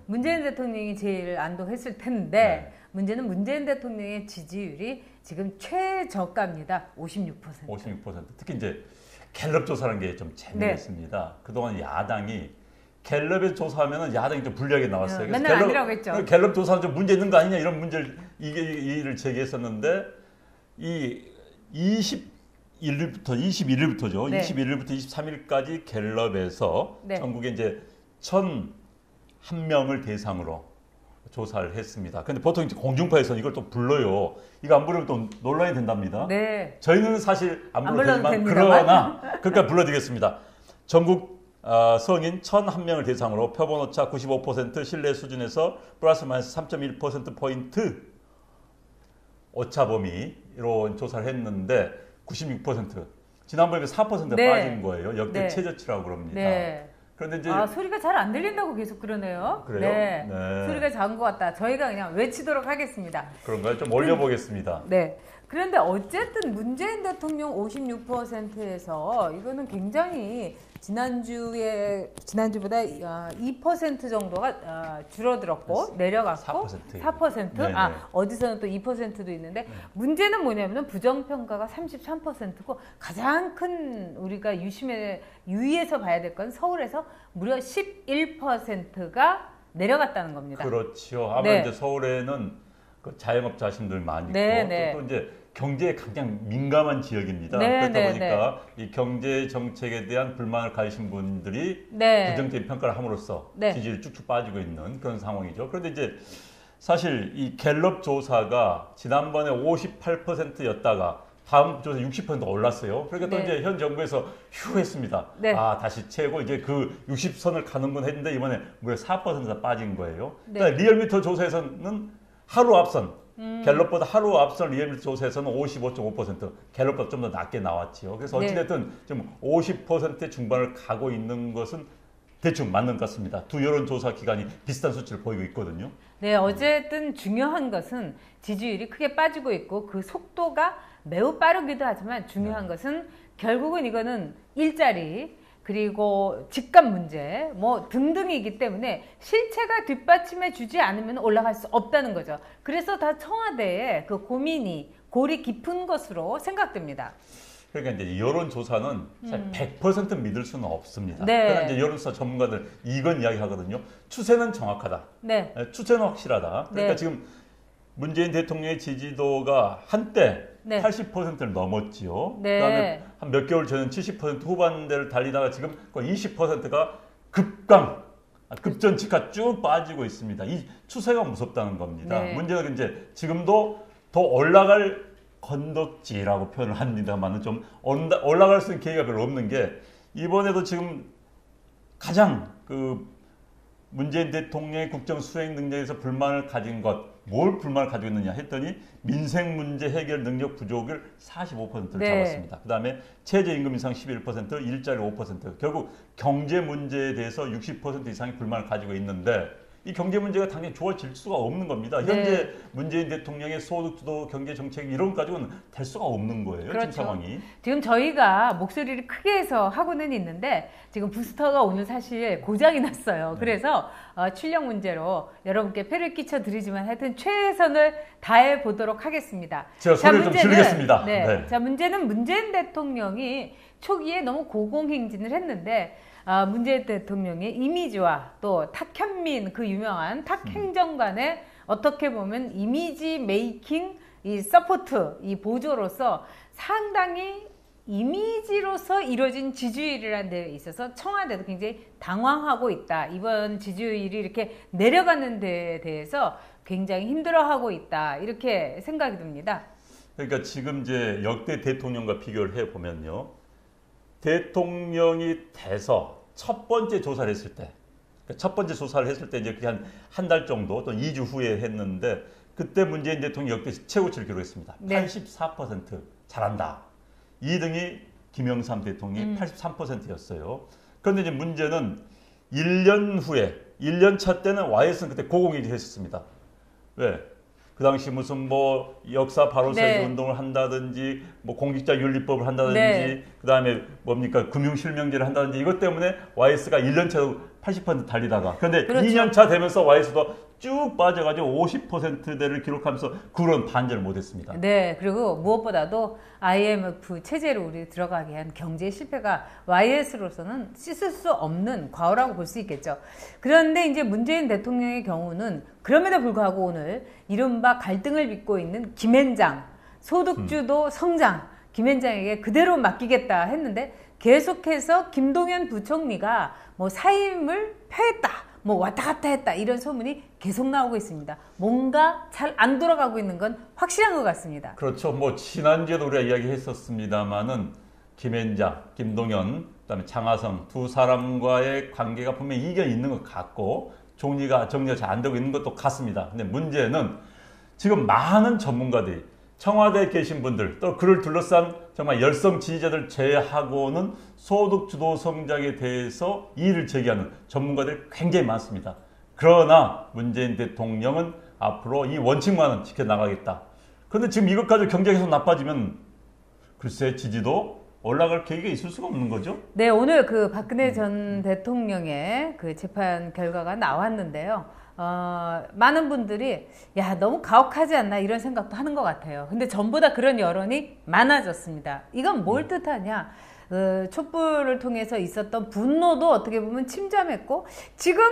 문재인 대통령이 제일 안도했을 텐데 네. 문제는 문재인 대통령의 지지율이 지금 최저가입니다. 56%. 56%. 특히 이제 갤럽 조사라는 게 좀 재미있습니다. 그동안 야당이 갤럽에 조사하면은 야당이 좀 불리하게 나왔어요. 그래서 맨날 아니라고 했죠. 갤럽 조사는 좀 문제 있는 거 아니냐 이런 문제를 이를 제기했었는데 이 21일부터죠. 네. 21일부터 23일까지 갤럽에서 네. 전국에 이제 1,001명을 대상으로 조사를 했습니다. 근데 보통 이제 공중파에서는 이걸 또 불러요. 이거 안 부르면 또 논란이 된답니다. 네. 저희는 사실 안 불러도 되지만 됩니다만. 그러나 그러니까 불러드리겠습니다. 전국 성인 1,001명을 대상으로 표본오차 95% 신뢰 수준에서 플러스 마이너스 3.1%포인트 오차 범위로 조사를 했는데 96%. 지난번에 4%가 네. 빠진 거예요. 역대 네. 최저치라고 그럽니다. 네. 그런데 이제 소리가 잘 안 들린다고 계속 그러네요. 그래요? 네. 네. 소리가 작은 것 같다. 저희가 그냥 외치도록 하겠습니다. 그런가요? 좀 올려보겠습니다. 네. 그런데 어쨌든 문재인 대통령 56%에서 이거는 굉장히 지난주보다 2% 정도가 줄어들었고 내려갔고 4%. 4%? 네네. 어디서는 또 2%도 있는데 문제는 뭐냐면 부정평가가 33%고 가장 큰 우리가 유의해서 봐야 될 건 서울에서 무려 11%가 내려갔다는 겁니다. 그렇죠. 아무래도 네. 이제 서울에는 그 자영업자신들 많이 있고 네, 네. 또 이제 경제에 가장 민감한 지역입니다. 네, 그렇다 네, 보니까 이 경제 정책에 대한 불만을 가지신 분들이 네. 부정적인 평가를 함으로써 네. 지지율이 쭉쭉 빠지고 있는 그런 상황이죠. 그런데 이제 사실 이 갤럽 조사가 지난번에 58%였다가 다음 조사 60% 올랐어요. 그러니까 또 네. 이제 현 정부에서 휴했습니다. 네. 다시 채고 이제 그 60선을 가는군 했는데 이번에 무려 4%가 빠진 거예요. 네. 그러니까 리얼미터 조사에서는 하루 앞선 갤럽보다 하루 앞선 리얼미터 조사에서는 55.5%, 갤럽보다 좀 더 낮게 나왔지요. 그래서 네. 어찌됐든 지금 50%의 중반을 가고 있는 것은 대충 맞는 것 같습니다. 두 여론조사 기관이 비슷한 수치를 보이고 있거든요. 네, 어쨌든 중요한 것은 지지율이 크게 빠지고 있고 그 속도가 매우 빠르기도 하지만 중요한 것은 결국은 이거는 일자리 그리고 집값 문제 뭐 등등이기 때문에 실체가 뒷받침해 주지 않으면 올라갈 수 없다는 거죠. 그래서 다 청와대의 그 골이 깊은 것으로 생각됩니다. 그러니까 이제 여론조사는 사실 100% 믿을 수는 없습니다. 네. 그러나 이제 여론조사 전문가들 이건 이야기하거든요. 추세는 정확하다. 네. 추세는 확실하다. 그러니까 네. 지금 문재인 대통령의 지지도가 한때 네. 80%를 넘었지요. 네. 그다음에 한 몇 개월 전엔 70% 후반대를 달리다가 지금 거의 20%가 급전직하 쭉 빠지고 있습니다. 이 추세가 무섭다는 겁니다. 네. 문제는 이제 지금도 더 올라갈 건덕지라고 표현을 합니다만은 좀 올라갈 수 있는 기회가 별로 없는 게 이번에도 지금 가장 그 문재인 대통령의 국정 수행 능력에서 불만을 가진 뭘 불만을 가지고 있느냐 했더니 민생 문제 해결 능력 부족을 45%를 네. 잡았습니다. 그다음에 최저임금 인상 11%, 일자리 5%. 결국 경제 문제에 대해서 60% 이상의 불만을 가지고 있는데 이 경제 문제가 당연히 좋아질 수가 없는 겁니다. 네. 현재 문재인 대통령의 소득주도 경제 정책 이런 것 가지고는 될 수가 없는 거예요. 그렇죠. 지금 상황이. 지금 저희가 목소리를 크게 해서 하고는 있는데 지금 부스터가 오늘 사실 고장이 났어요. 그래서 출력 문제로 여러분께 폐를 끼쳐드리지만 하여튼 최선을 다해 보도록 하겠습니다. 제가 소리를 좀 줄이겠습니다. 네. 네. 자, 문제는 문재인 대통령이 초기에 너무 고공행진을 했는데 문재인 대통령의 이미지와 또 탁현민 그 유명한 탁행정관의 어떻게 보면 이미지 메이킹 이 서포트 이 보조로서 상당히 이미지로서 이루어진 지지율이라는 데 있어서 청와대도 굉장히 당황하고 있다. 이번 지지율이 이렇게 내려가는 데에 대해서 굉장히 힘들어하고 있다. 이렇게 생각이 듭니다. 그러니까 지금 이제 역대 대통령과 비교를 해 보면요. 대통령이 돼서 첫 번째 조사를 했을 때, 첫 번째 조사를 했을 때 이제 한 달 정도 또 2주 후에 했는데 그때 문재인 대통령이 역대 최고치를 기록했습니다. 네. 84% 잘한다. 2등이 김영삼 대통령이 83%였어요. 그런데 이제 문제는 1년 후에, 1년 차 때는 YS는 그때 고공행진 했었습니다. 왜? 그 당시 무슨 뭐 역사 바로 세우기 네. 운동을 한다든지 뭐 공직자 윤리법을 한다든지 네. 그다음에 뭡니까 금융실명제를 한다든지 이것 때문에 YS가 1년 차로 80% 달리다가 그런데 그렇죠. 2년차 되면서 YS도 쭉 빠져가지고 50%대를 기록하면서 그런 반전을 못했습니다. 네, 그리고 무엇보다도 IMF 체제로 우리 들어가게 한 경제 실패가 YS로서는 씻을 수 없는 과오라고 볼 수 있겠죠. 그런데 이제 문재인 대통령의 경우는 그럼에도 불구하고 오늘 이른바 갈등을 빚고 있는 김앤장, 소득주도 성장, 김앤장에게 그대로 맡기겠다 했는데 계속해서 김동연 부총리가 뭐 사임을 표했다, 뭐 왔다 갔다 했다 이런 소문이 계속 나오고 있습니다. 뭔가 잘 안 돌아가고 있는 건 확실한 것 같습니다. 그렇죠. 뭐 지난주에도 우리가 이야기했었습니다만은 김앤장, 김동연, 그다음에 장하성 두 사람과의 관계가 분명히 이견이 있는 것 같고 정리가 잘 안 되고 있는 것도 같습니다. 근데 문제는 지금 많은 전문가들이 청와대에 계신 분들 또 그를 둘러싼 정말 열성 지지자들 제외하고는 소득주도 성장에 대해서 이의를 제기하는 전문가들이 굉장히 많습니다. 그러나 문재인 대통령은 앞으로 이 원칙만은 지켜나가겠다. 그런데 지금 이것 가지고 경제가 계속 나빠지면 글쎄 지지도 올라갈 계기가 있을 수가 없는 거죠. 네, 오늘 그 박근혜 전 대통령의 그 재판 결과가 나왔는데요. 많은 분들이 야 너무 가혹하지 않나 이런 생각도 하는 것 같아요. 근데 전보다 그런 여론이 많아졌습니다. 이건 뭘 뜻하냐? 촛불을 통해서 있었던 분노도 어떻게 보면 침잠했고 지금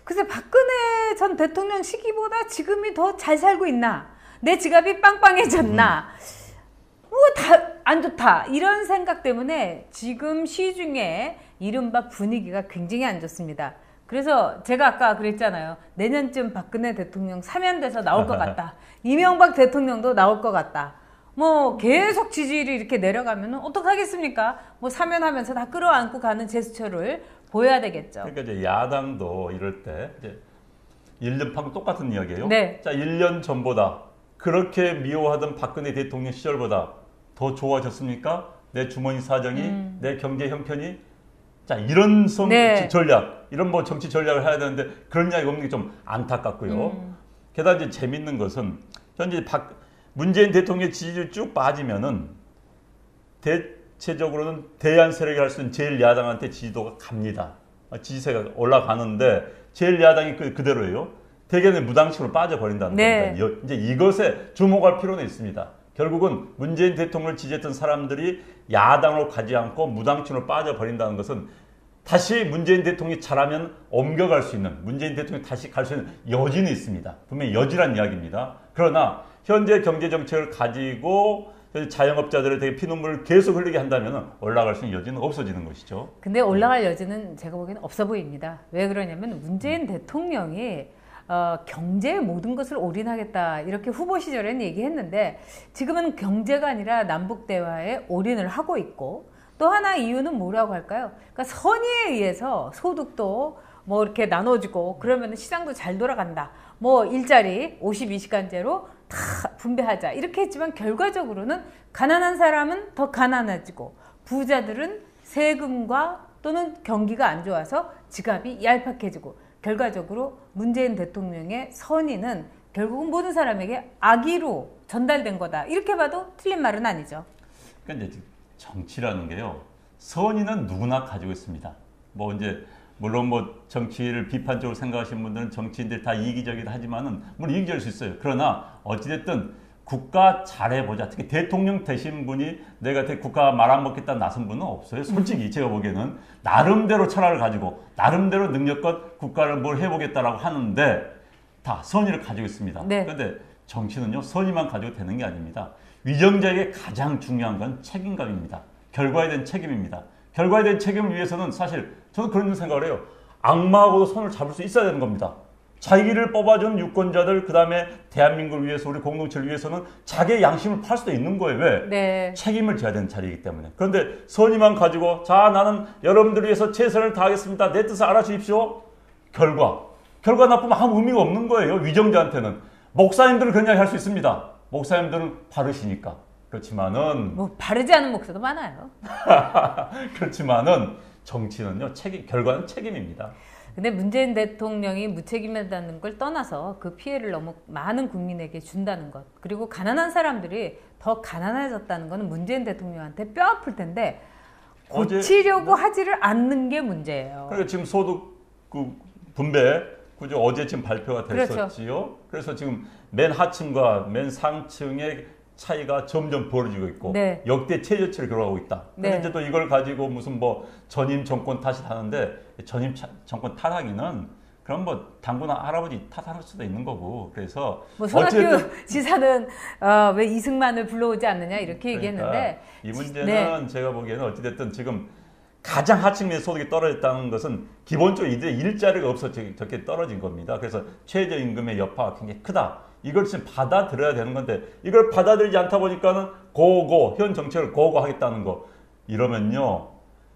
글쎄 박근혜 전 대통령 시기보다 지금이 더 잘 살고 있나? 내 지갑이 빵빵해졌나? 뭐 다 안 좋다 이런 생각 때문에 지금 시중에 이른바 분위기가 굉장히 안 좋습니다. 그래서 제가 아까 그랬잖아요. 내년쯤 박근혜 대통령 사면돼서 나올 것 같다. 이명박 대통령도 나올 것 같다. 뭐 계속 지지율이 이렇게 내려가면 어떡하겠습니까? 뭐 사면하면서 다 끌어안고 가는 제스처를 보여야 되겠죠. 그러니까 이제 야당도 이럴 때 이제 1년 판 똑같은 이야기예요. 네. 자, 1년 전보다 그렇게 미워하던 박근혜 대통령 시절보다 더 좋아졌습니까? 내 주머니 사정이, 내 경제 형편이 자, 이런 네. 전략, 이런 뭐 정치 전략을 해야 되는데 그런 이야기 없는 게 좀 안타깝고요. 게다가 이제 재밌는 것은 현재 문재인 대통령의 지지율 쭉 빠지면은 대체적으로는 대안 세력이 할 수 있는 제1야당한테 지지도가 갑니다. 지지세가 올라가는데 제1야당이 그대로예요. 대개는 무당식으로 빠져버린다는 네. 겁니다. 이제 이것에 주목할 필요는 있습니다. 결국은 문재인 대통령을 지지했던 사람들이 야당으로 가지 않고 무당층으로 빠져버린다는 것은 다시 문재인 대통령이 잘하면 옮겨갈 수 있는 문재인 대통령이 다시 갈 수 있는 여지는 있습니다. 분명히 여지란 이야기입니다. 그러나 현재 경제정책을 가지고 자영업자들에 대해 피눈물을 계속 흘리게 한다면 올라갈 수 있는 여지는 없어지는 것이죠. 근데 올라갈 여지는 제가 보기에는 없어 보입니다. 왜 그러냐면 문재인 대통령이 경제의 모든 것을 올인하겠다 이렇게 후보 시절에는 얘기했는데 지금은 경제가 아니라 남북 대화에 올인을 하고 있고 또 하나 이유는 뭐라고 할까요? 그러니까 선의에 의해서 소득도 뭐 이렇게 나눠주고 그러면 시장도 잘 돌아간다. 뭐 일자리 52시간제로 다 분배하자 이렇게 했지만 결과적으로는 가난한 사람은 더 가난해지고 부자들은 세금과 또는 경기가 안 좋아서 지갑이 얄팍해지고 결과적으로 문재인 대통령의 선의는 결국은 모든 사람에게 악의로 전달된 거다. 이렇게 봐도 틀린 말은 아니죠. 그러니까 이제 정치라는 게요. 선의는 누구나 가지고 있습니다. 뭐 이제 물론 뭐 정치를 비판적으로 생각하시는 분들은 정치인들 다 이기적이다 하지만은 물론 이기적일 수 있어요. 그러나 어찌됐든 국가 잘해보자. 특히 대통령 되신 분이 내가 국가 말 안 먹겠다 나선 분은 없어요. 솔직히 제가 보기에는 나름대로 철학을 가지고 나름대로 능력껏 국가를 뭘 해보겠다라고 하는데 다 선의를 가지고 있습니다. 네. 그런데 정치는요. 선의만 가지고 되는 게 아닙니다. 위정자에게 가장 중요한 건 책임감입니다. 결과에 대한 책임입니다. 결과에 대한 책임을 위해서는 사실 저는 그런 생각을 해요. 악마하고도 손을 잡을 수 있어야 되는 겁니다. 자기를 뽑아준 유권자들 그다음에 대한민국을 위해서 우리 공동체를 위해서는 자기의 양심을 팔 수도 있는 거예요. 왜? 네. 책임을 져야 되는 자리이기 때문에. 그런데 선의만 가지고 자 나는 여러분들을 위해서 최선을 다하겠습니다. 내 뜻을 알아주십시오. 결과 나쁘면 아무 의미가 없는 거예요. 위정자한테는. 목사님들은 그런 이야기 할 수 있습니다. 목사님들은 바르시니까. 그렇지만은 뭐 바르지 않은 목사도 많아요. 그렇지만은 정치는요. 결과는 책임입니다. 근데 문재인 대통령이 무책임하다는 걸 떠나서 그 피해를 너무 많은 국민에게 준다는 것 그리고 가난한 사람들이 더 가난해졌다는 것은 문재인 대통령한테 뼈 아플 텐데 고치려고 하지를 않는 게 문제예요. 그러니까 지금 소득 그 분배 구조 어제 지금 발표가 됐었지요. 그렇죠. 그래서 지금 맨 하층과 맨 상층의 차이가 점점 벌어지고 있고 네. 역대 최저치를 기록하고 있다. 그런데 네. 이제 또 이걸 가지고 무슨 뭐 전임 정권 탓이 하는데 전임 정권 탓하기는 그럼 뭐 당구나 할아버지 탓할 수도 있는 거고 그래서 뭐 손학규 지사는 왜 이승만을 불러오지 않느냐 이렇게 얘기했는데 이 문제는 네. 제가 보기에는 어찌됐든 지금 가장 하층민 소득이 떨어졌다는 것은 기본적으로 이제 일자리가 없어 저렇게 떨어진 겁니다. 그래서 최저임금의 여파가 굉장히 크다. 이걸 지금 받아들여야 되는 건데 이걸 받아들이지 않다 보니까는 고고 현 정책을 고고하겠다는 거 이러면요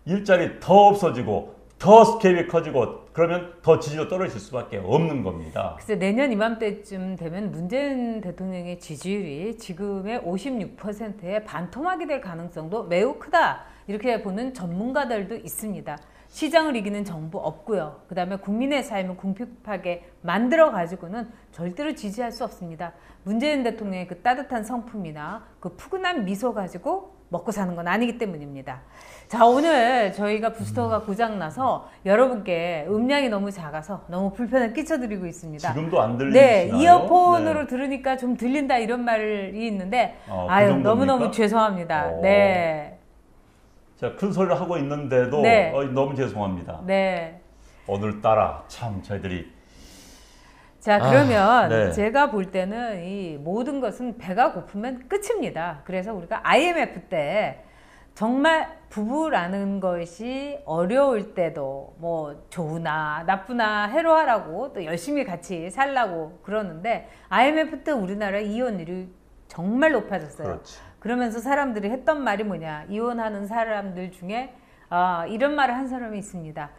일자리 더 없어지고 더 스케일이 커지고 그러면 더 지지도 떨어질 수밖에 없는 겁니다. 글쎄 내년 이맘때쯤 되면 문재인 대통령의 지지율이 지금의 56%에 반토막이 될 가능성도 매우 크다 이렇게 보는 전문가들도 있습니다. 시장을 이기는 정부 없고요. 그 다음에 국민의 삶을 궁핍하게 만들어 가지고는 절대로 지지할 수 없습니다. 문재인 대통령의 그 따뜻한 성품이나 그 푸근한 미소 가지고 먹고 사는 건 아니기 때문입니다. 자, 오늘 저희가 부스터가 고장나서 여러분께 음량이 너무 작아서 너무 불편을 끼쳐드리고 있습니다. 지금도 안 들리시나요? 네, 이어폰으로 들으니까 좀 들린다 이런 말이 있는데 아유, 너무너무 죄송합니다. 네. 자, 큰 소리를 하고 있는데도 네. 너무 죄송합니다. 네. 오늘따라 참 저희들이 자, 그러면 네. 제가 볼 때는 이 모든 것은 배가 고프면 끝입니다. 그래서 우리가 IMF 때 정말 부부라는 것이 어려울 때도 뭐 좋으나 나쁘나 해로하라고 또 열심히 같이 살라고 그러는데 IMF 때 우리나라 이혼율이 정말 높아졌어요. 그렇지. 그러면서 사람들이 했던 말이 뭐냐. 이혼하는 사람들 중에 이런 말을 한 사람이 있습니다.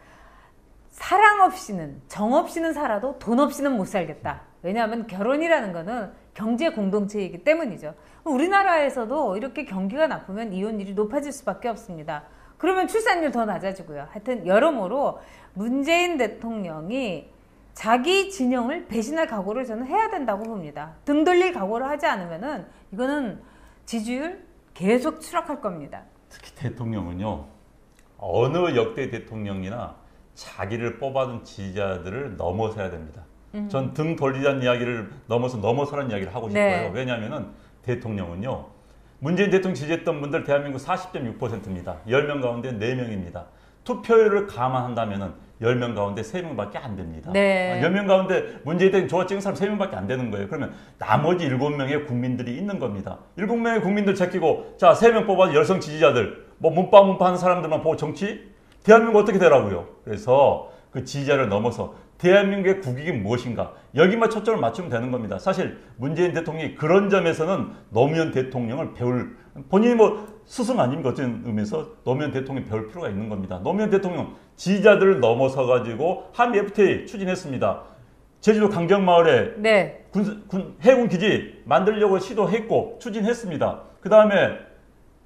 사랑 없이는 정 없이는 살아도 돈 없이는 못 살겠다. 왜냐하면 결혼이라는 거는 경제 공동체이기 때문이죠. 우리나라에서도 이렇게 경기가 나쁘면 이혼율이 높아질 수밖에 없습니다. 그러면 출산율 더 낮아지고요. 하여튼 여러모로 문재인 대통령이 자기 진영을 배신할 각오를 저는 해야 된다고 봅니다. 등 돌릴 각오를 하지 않으면은 이거는 지지율 계속 추락할 겁니다. 특히 대통령은요. 어느 역대 대통령이나 자기를 뽑아둔 지지자들을 넘어서야 됩니다. 전 등 돌리자는 이야기를 넘어서라는 이야기를 하고 싶어요. 네. 왜냐하면 대통령은요. 문재인 대통령 지지했던 분들 대한민국 40.6%입니다. 10명 가운데 4명입니다. 투표율을 감안한다면 10명 가운데 3명밖에 안 됩니다. 네. 10명 가운데 문재인 대통령 좋아 찍은 사람 3명밖에 안 되는 거예요. 그러면 나머지 7명의 국민들이 있는 겁니다. 7명의 국민들 제끼고 자 3명 뽑아서 열성 지지자들 뭐 문파 하는 사람들만 보고 정치? 대한민국 어떻게 되라고요? 그래서 그 지지자를 넘어서 대한민국의 국익이 무엇인가 여기만 초점을 맞추면 되는 겁니다. 사실 문재인 대통령이 그런 점에서는 노무현 대통령을 배울 본인이 뭐 스승 아닙니까? 어떤 의미에서 노무현 대통령이 배울 필요가 있는 겁니다. 노무현 대통령 지지자들을 넘어서 가지고 한미 FTA 추진했습니다. 제주도 강정마을에 네. 해군 기지 만들려고 시도했고 추진했습니다. 그 다음에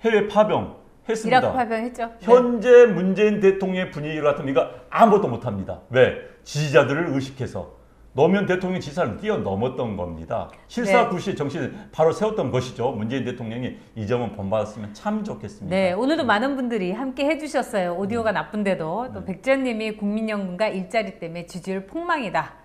해외 파병 했습니다. 이라크 파병했죠. 현재 문재인 대통령의 분위기를 같으면 이거 아무것도 못합니다. 왜? 지지자들을 의식해서 노무현 대통령 지사를 뛰어넘었던 겁니다. 실사구시 정신을 바로 세웠던 것이죠. 문재인 대통령이 이 점은 본받았으면 참 좋겠습니다. 네, 오늘도 많은 분들이 함께 해주셨어요. 오디오가 나쁜데도 또 백전님이 국민연금과 일자리 때문에 지지율 폭망이다.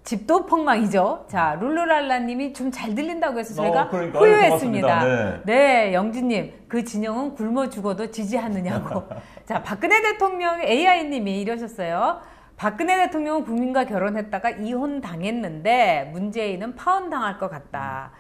집도 폭망이죠. 자, 룰루랄라님이 좀 잘 들린다고 해서 저희가 그러니까, 후유했습니다. 네. 네, 영진님 그 진영은 굶어 죽어도 지지하느냐고. 자, 박근혜 대통령 AI님이 이러셨어요. 박근혜 대통령은 국민과 결혼했다가 이혼당했는데 문재인은 파혼당할 것 같다.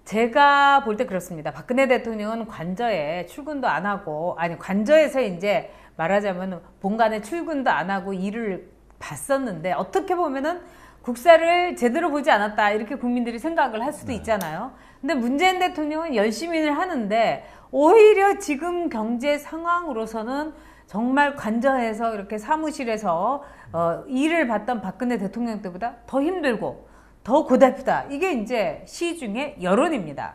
제가 볼 때 그렇습니다. 박근혜 대통령은 관저에 출근도 안 하고 관저에서 이제 말하자면 본관에 출근도 안 하고 일을 봤었는데 어떻게 보면은 국사를 제대로 보지 않았다 이렇게 국민들이 생각을 할 수도 있잖아요. 근데 문재인 대통령은 열심히 일 하는데 오히려 지금 경제 상황으로서는 정말 관저에서 이렇게 사무실에서 일을 봤던 박근혜 대통령 때보다 더 힘들고 더 고달프다. 이게 이제 시중의 여론입니다.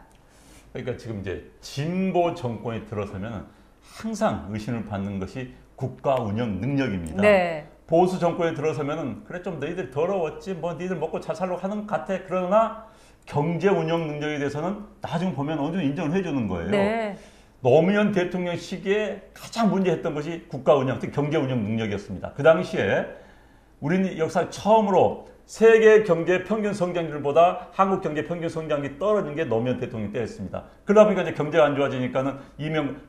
그러니까 지금 이제 진보 정권이 들어서면 항상 의심을 받는 것이 국가 운영 능력입니다. 네. 보수 정권에 들어서면은 그래 좀 너희들 더러웠지 뭐 너희들 먹고 잘 살려고 하는 것 같아. 그러나 경제 운영 능력에 대해서는 나중에 보면 어느 정도 인정을 해주는 거예요. 네. 노무현 대통령 시기에 가장 문제했던 것이 국가 운영, 즉 경제 운영 능력이었습니다. 그 당시에 우리는 역사 처음으로 세계 경제 평균 성장률보다 한국 경제 평균 성장률이 떨어진 게 노무현 대통령 때였습니다. 그러다 보니까 이제 경제가 안 좋아지니까는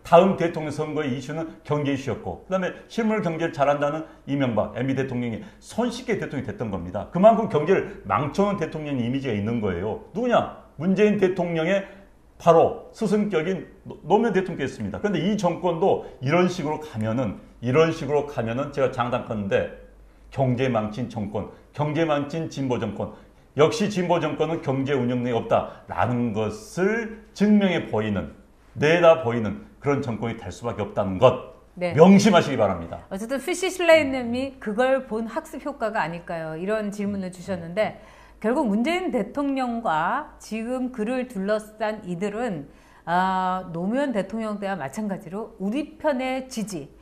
다음 대통령 선거의 이슈는 경제 이슈였고, 그다음에 실물 경제를 잘한다는 이명박 MB 대통령이 손쉽게 대통령이 됐던 겁니다. 그만큼 경제를 망쳐놓은 대통령 이미지가 있는 거예요. 누구냐? 문재인 대통령의 바로 스승격인 노무현 대통령이었습니다. 그런데 이 정권도 이런 식으로 가면은 제가 장담하는데 경제 망친 정권, 경제 망친 진보 정권, 역시 진보 정권은 경제 운영력이 없다라는 것을 증명해 보이는, 내다 보이는 그런 정권이 될 수밖에 없다는 것 네. 명심하시기 바랍니다. 어쨌든 피시슬레이님이 그걸 본 학습 효과가 아닐까요? 이런 질문을 주셨는데, 결국 문재인 대통령과 지금 그를 둘러싼 이들은 노무현 대통령 때와 마찬가지로 우리 편의 지지,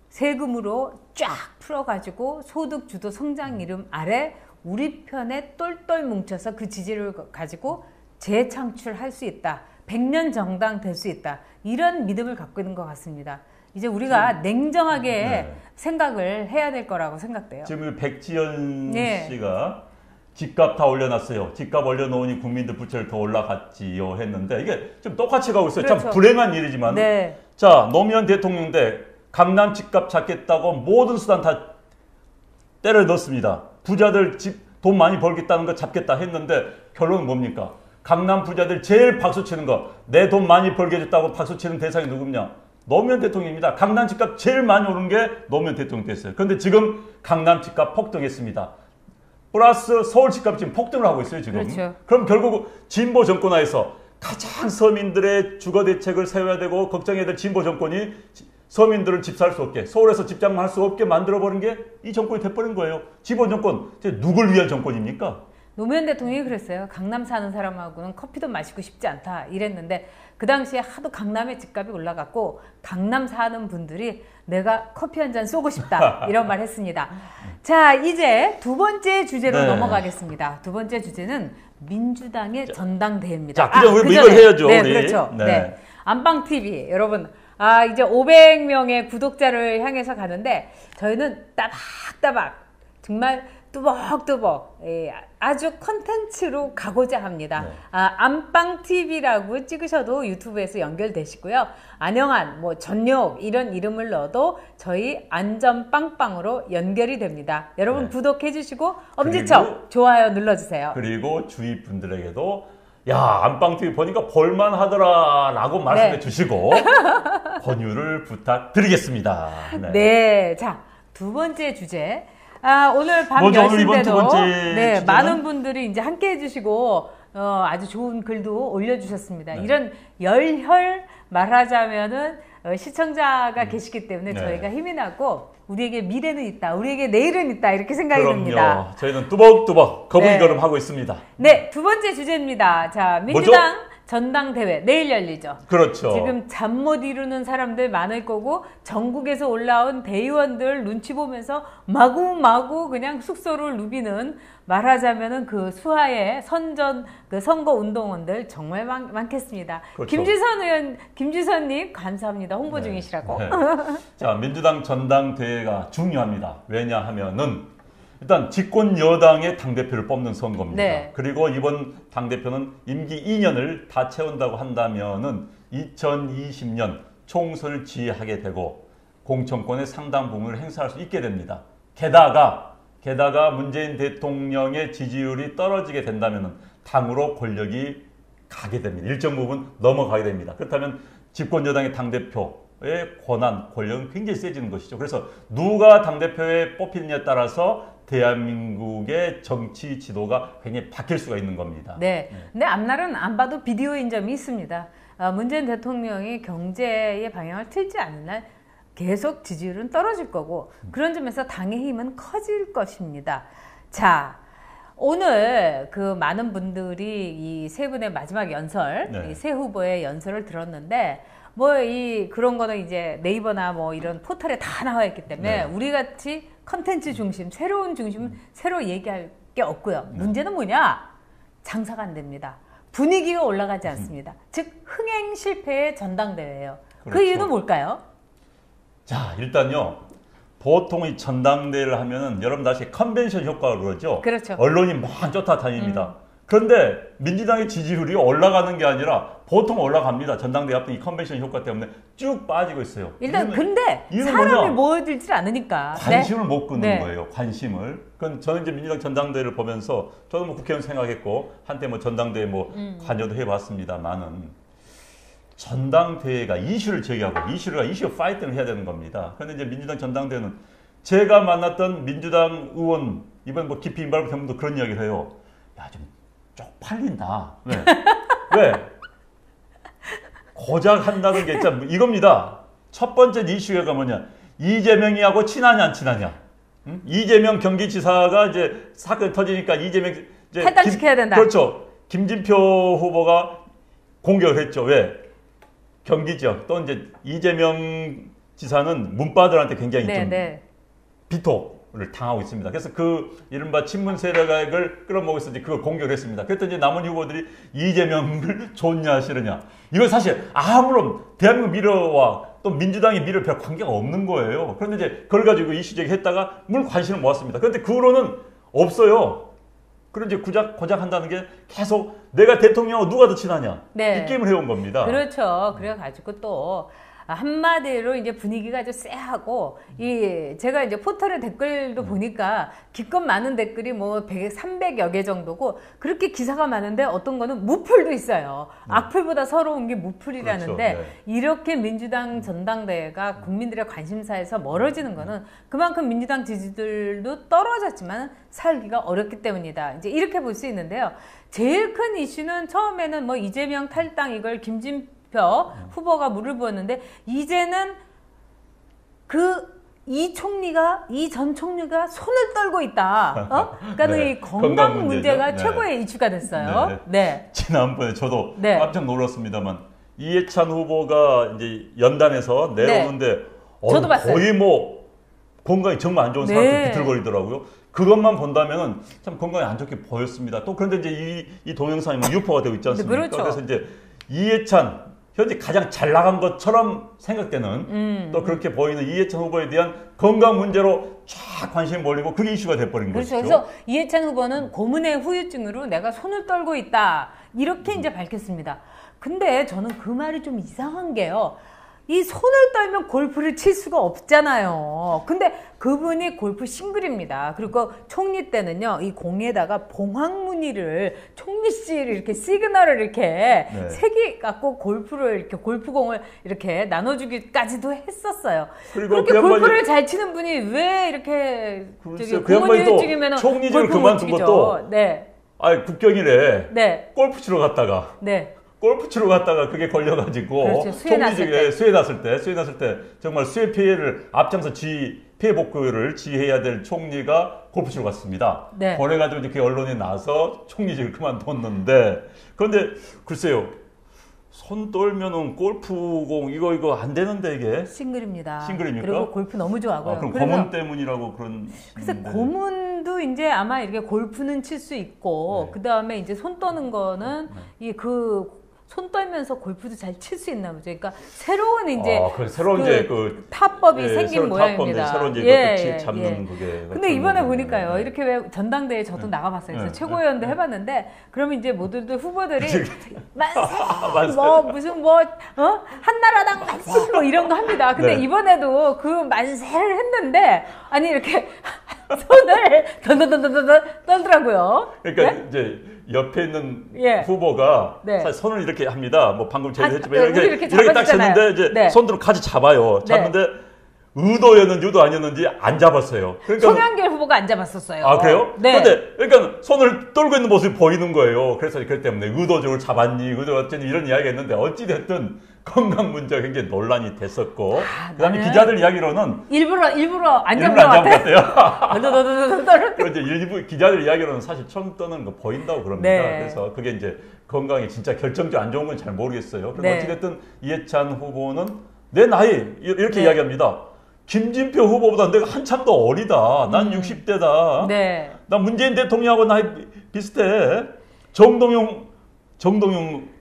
세금으로 쫙 풀어가지고 소득주도 성장 이름 아래 우리 편에 똘똘 뭉쳐서 그 지지를 가지고 재창출할 수 있다. 100년 정당 될 수 있다. 이런 믿음을 갖고 있는 것 같습니다. 이제 우리가 냉정하게 생각을 해야 될 거라고 생각돼요. 지금 백지연 씨가 집값 다 올려놨어요. 집값 올려놓으니 국민들 부채를 더 올라갔지요 했는데, 이게 좀 똑같이 가고 있어요. 그렇죠. 참 불행한 일이지만. 자, 노무현 대통령 때 강남 집값 잡겠다고 모든 수단 다 때려 넣습니다. 부자들 돈 많이 벌겠다는 거 잡겠다 했는데 결론은 뭡니까? 강남 부자들 제일 박수치는 거, 내 돈 많이 벌게 해줬다고 박수치는 대상이 누굽냐? 노무현 대통령입니다. 강남 집값 제일 많이 오른 게 노무현 대통령 됐어요. 그런데 지금 강남 집값 폭등했습니다. 플러스 서울 집값 지금 폭등을 하고 있어요, 지금. 그렇죠. 그럼 결국 진보 정권 하에서 가장 서민들의 주거 대책을 세워야 되고 걱정해야 될 진보 정권이 서민들을 집 살 수 없게, 서울에서 집장만 할 수 없게 만들어버린 게 이 정권이 돼버린 거예요. 진보 정권, 누굴 위한 정권입니까? 노무현 대통령이 그랬어요. 강남 사는 사람하고는 커피도 마시고 싶지 않다 이랬는데, 그 당시에 하도 강남의 집값이 올라갔고 강남 사는 분들이 내가 커피 한 잔 쏘고 싶다 이런 말 했습니다. 자, 이제 두 번째 주제로 넘어가겠습니다. 두 번째 주제는 민주당의 전당대회입니다. 자, 우리 이걸 해야죠. 네, 우리. 그렇죠. 네. 안방TV 여러분, 이제 500명의 구독자를 향해서 가는데, 저희는 따박따박 정말 뚜벅뚜벅 아주 컨텐츠로 가고자 합니다. 안방TV라고 찍으셔도 유튜브에서 연결되시고요. 안영한, 전욕 이런 이름을 넣어도 저희 안전빵빵으로 연결이 됩니다. 여러분 구독해 주시고 엄지척 좋아요 눌러주세요. 그리고 주위 분들에게도 야, 안방TV 보니까 볼만하더라 라고 말씀해 주시고 권유를 부탁드리겠습니다. 네, 자, 두 번째 주제. 오늘 밤 10시인데도 많은 분들이 이제 함께 해주시고 아주 좋은 글도 올려주셨습니다. 이런 열혈 말하자면은 시청자가 계시기 때문에 저희가 힘이 나고, 우리에게 미래는 있다, 우리에게 내일은 있다, 이렇게 생각이 듭니다. 저희는 뚜벅뚜벅 거북이걸음하고 있습니다. 네, 두 번째 주제입니다. 자, 민주당 뭐죠? 전당대회 내일 열리죠. 그렇죠. 지금 잠 못 이루는 사람들 많을 거고, 전국에서 올라온 대의원들 눈치 보면서 마구마구 그냥 숙소를 누비는, 말하자면은 그 수하의 그 선거 운동원들 정말 많겠습니다. 그렇죠. 김지선 의원, 김지선님 감사합니다. 홍보 중이시라고. 자, 민주당 전당대회가 중요합니다. 왜냐하면은 일단 집권 여당의 당대표를 뽑는 선거입니다. 그리고 이번 당대표는 임기 2년을 다 채운다고 한다면은 2020년 총선을 지휘하게 되고 공천권의 상당 부분을 행사할 수 있게 됩니다. 게다가 문재인 대통령의 지지율이 떨어지게 된다면은 당으로 권력이 가게 됩니다. 일정 부분 넘어가게 됩니다. 그렇다면 집권 여당의 당대표의 권력은 굉장히 세지는 것이죠. 그래서 누가 당대표에 뽑히느냐에 따라서 대한민국의 정치 지도가 굉장히 바뀔 수가 있는 겁니다. 근데 앞날은 안 봐도 비디오인 점이 있습니다. 문재인 대통령이 경제의 방향을 틀지 않는 날 계속 지지율은 떨어질 거고, 그런 점에서 당의 힘은 커질 것입니다. 자, 오늘 그 많은 분들이 이 세 분의 마지막 연설, 이 세 후보의 연설을 들었는데, 그런 거는 이제 네이버나 이런 포털에 다 나와 있기 때문에 우리 같이 컨텐츠 중심, 새로운 중심은 새로 얘기할 게 없고요. 문제는 뭐냐? 장사가 안 됩니다. 분위기가 올라가지 않습니다. 즉 흥행 실패의 전당대회예요. 그 이유는 뭘까요? 자, 일단요, 보통 이 전당대회를 하면은 여러분 다시 컨벤션 효과로 그러죠. 그렇죠. 언론이 막 쫓아다닙니다. 그런데 민주당의 지지율이 올라가는 게 아니라 보통 올라갑니다. 전당대회 앞에 이 컨벤션 효과 때문에 쭉 빠지고 있어요. 일단 근데 이유는 사람이 뭐냐? 모여들질 않으니까 관심을 못 끄는 네. 거예요. 관심을. 그건 저는 이제 민주당 전당대회를 보면서 저도 뭐 국회의원 생각했고 한때 뭐 전당대회 뭐 관여도 해봤습니다만은 전당대회가 이슈를 제기하고 이슈 파이팅을 해야 되는 겁니다. 그런데 이제 민주당 전당대회는 제가 만났던 민주당 의원 이번 뭐 깊이 임발부 경험도 그런 이야기를 해요. 야, 좀 쪽팔린다. 왜? 왜? 고작 한다는 게 진짜 이겁니다. 첫 번째 이슈가 뭐냐? 이재명이하고 친하냐 안 친하냐? 응? 이재명 경기지사가 이제 사건이 터지니까 이재명 이제 탈당시켜야 된다. 그렇죠. 김진표 후보가 공격을 했죠. 왜? 경기 지역 또 이제 이재명 지사는 문바들한테 굉장히 좀 비토를 당하고 있습니다. 그래서 그 이른바 친문 세력을 끌어모아서 이제 그걸 공격을 했습니다. 그랬더니 이제 남은 후보들이 이재명을 좋냐 싫으냐. 이건 사실 아무런 대한민국 미래와 또 민주당의 미래 별 관계가 없는 거예요. 그런데 이제 그걸 가지고 이슈 제기했다가 물 관심을 모았습니다. 그런데 그 후로는 없어요. 그런 이제 고작 한다는 게 계속 내가 대통령하고 누가 더 친하냐 이 게임을 해온 겁니다. 그렇죠. 그래가지고 또 한마디로 이제 분위기가 아주 쎄하고 제가 이제 포털의 댓글도 보니까 기껏 많은 댓글이 뭐 300여 개 정도고 그렇게 기사가 많은데 어떤 거는 무풀도 있어요. 악플보다 서러운 게 무풀이라는데 그렇죠. 이렇게 민주당 전당대회가 국민들의 관심사에서 멀어지는 거는 그만큼 민주당 지지들도 떨어졌지만 살기가 어렵기 때문이다. 이제 이렇게 볼 수 있는데요. 제일 큰 이슈는 처음에는 뭐 이재명 탈당 이걸 김진표 후보가 물을 부었는데 이제는 이 전 총리가 손을 떨고 있다. 그러니까 네, 이 건강 문제가 네. 최고의 이슈가 됐어요. 네. 지난번에 저도 깜짝 놀랐습니다만 이해찬 후보가 이제 연단에서 내려오는데 저도 봤어요. 거의 뭐 건강이 정말 안 좋은 상태로 비틀거리더라고요. 그것만 본다면은 참 건강이 안 좋게 보였습니다. 또 그런데 이제 이 동영상이 뭐 유포가 되고 있지 않습니까? 그렇죠. 그래서 이제 이해찬 현재 가장 잘 나간 것처럼 생각되는 또 그렇게 보이는 이해찬 후보에 대한 건강 문제로 쫙 관심이 몰리고 그게 이슈가 돼버린 그렇죠. 거죠. 그래서 이해찬 후보는 고문의 후유증으로 내가 손을 떨고 있다 이렇게 이제 밝혔습니다. 근데 저는 그 말이 좀 이상한 게요. 이 손을 떨면 골프를 칠 수가 없잖아요. 근데 그분이 골프 싱글입니다. 그리고 총리 때는요, 이 공에다가 봉황무늬를 총리씨를 이렇게 시그널을 이렇게 색이 갖고 골프를 이렇게 골프공을 이렇게 나눠주기까지도 했었어요. 그렇게 그 골프를 잘 치는 분이 왜 이렇게 고문유증이면 총리직을 그만둔 것도 국경일에 골프 치러 갔다가 골프 치러 갔다가 그게 걸려가지고 그렇죠. 수해 났을 때 정말 수해 피해를 앞장서 피해 복구를 지휘해야 될 총리가 골프 치러 갔습니다. 그래가지고 이렇게 언론에 나서 총리직을 그만뒀는데 그런데 글쎄요. 손 떨면은 골프공 이거 안 되는데 이게 싱글입니까? 그리고 골프 너무 좋아하고요. 그럼 고문 때문이라고 그런. 그래서 고문도 이제 아마 이렇게 골프는 칠 수 있고 그 다음에 이제 손 떠는 거는 손 떨면서 골프도 잘 칠 수 있나 보죠. 그러니까 새로운 이제 새로운 이제 그 타법이 생긴 모양입니다. 새로운 이제 잡는 그게. 근데 이번에 보니까요. 이렇게 왜 전당대회 저도 나가봤어요. 그래서 최고위원도 해봤는데 그러면 이제 모두들 후보들이 만세 한나라당 만세 뭐 이런 거 합니다. 근데 이번에도 그 만세를 했는데 아니 이렇게 손을 던던던던던 떨더라고요. 그러니까 이제 옆에 있는 후보가 사실 손을 이렇게 합니다. 뭐 방금 제가 했지만 이렇게 딱 쳤는데 이제 손으로 같이 잡아요. 잡는데 의도였는지 의도 아니었는지 안 잡았어요. 그러니까 송영길 후보가 안 잡았었어요. 아 그래요? 그런데 그러니까 손을 떨고 있는 모습이 보이는 거예요. 그래서 그렇기 때문에 의도적으로 잡았니, 의도였더니 이런 이야기했는데 어찌 됐든 건강 문제가 굉장히 논란이 됐었고 그다음에 기자들 이야기로는 일부러 안 잡은 것 같아요. 그런데 일부 기자들 이야기로는 사실 손 떠는 거 보인다고 그럽니다. 그래서 그게 이제 건강에 진짜 결정적으로 안 좋은 건 잘 모르겠어요. 그래서 어찌 됐든 이해찬 후보는 내 나이 이렇게 이야기합니다. 김진표 후보보다 내가 한참 더 어리다. 난 60대다. 난 문재인 대통령하고 나이 비슷해. 정동영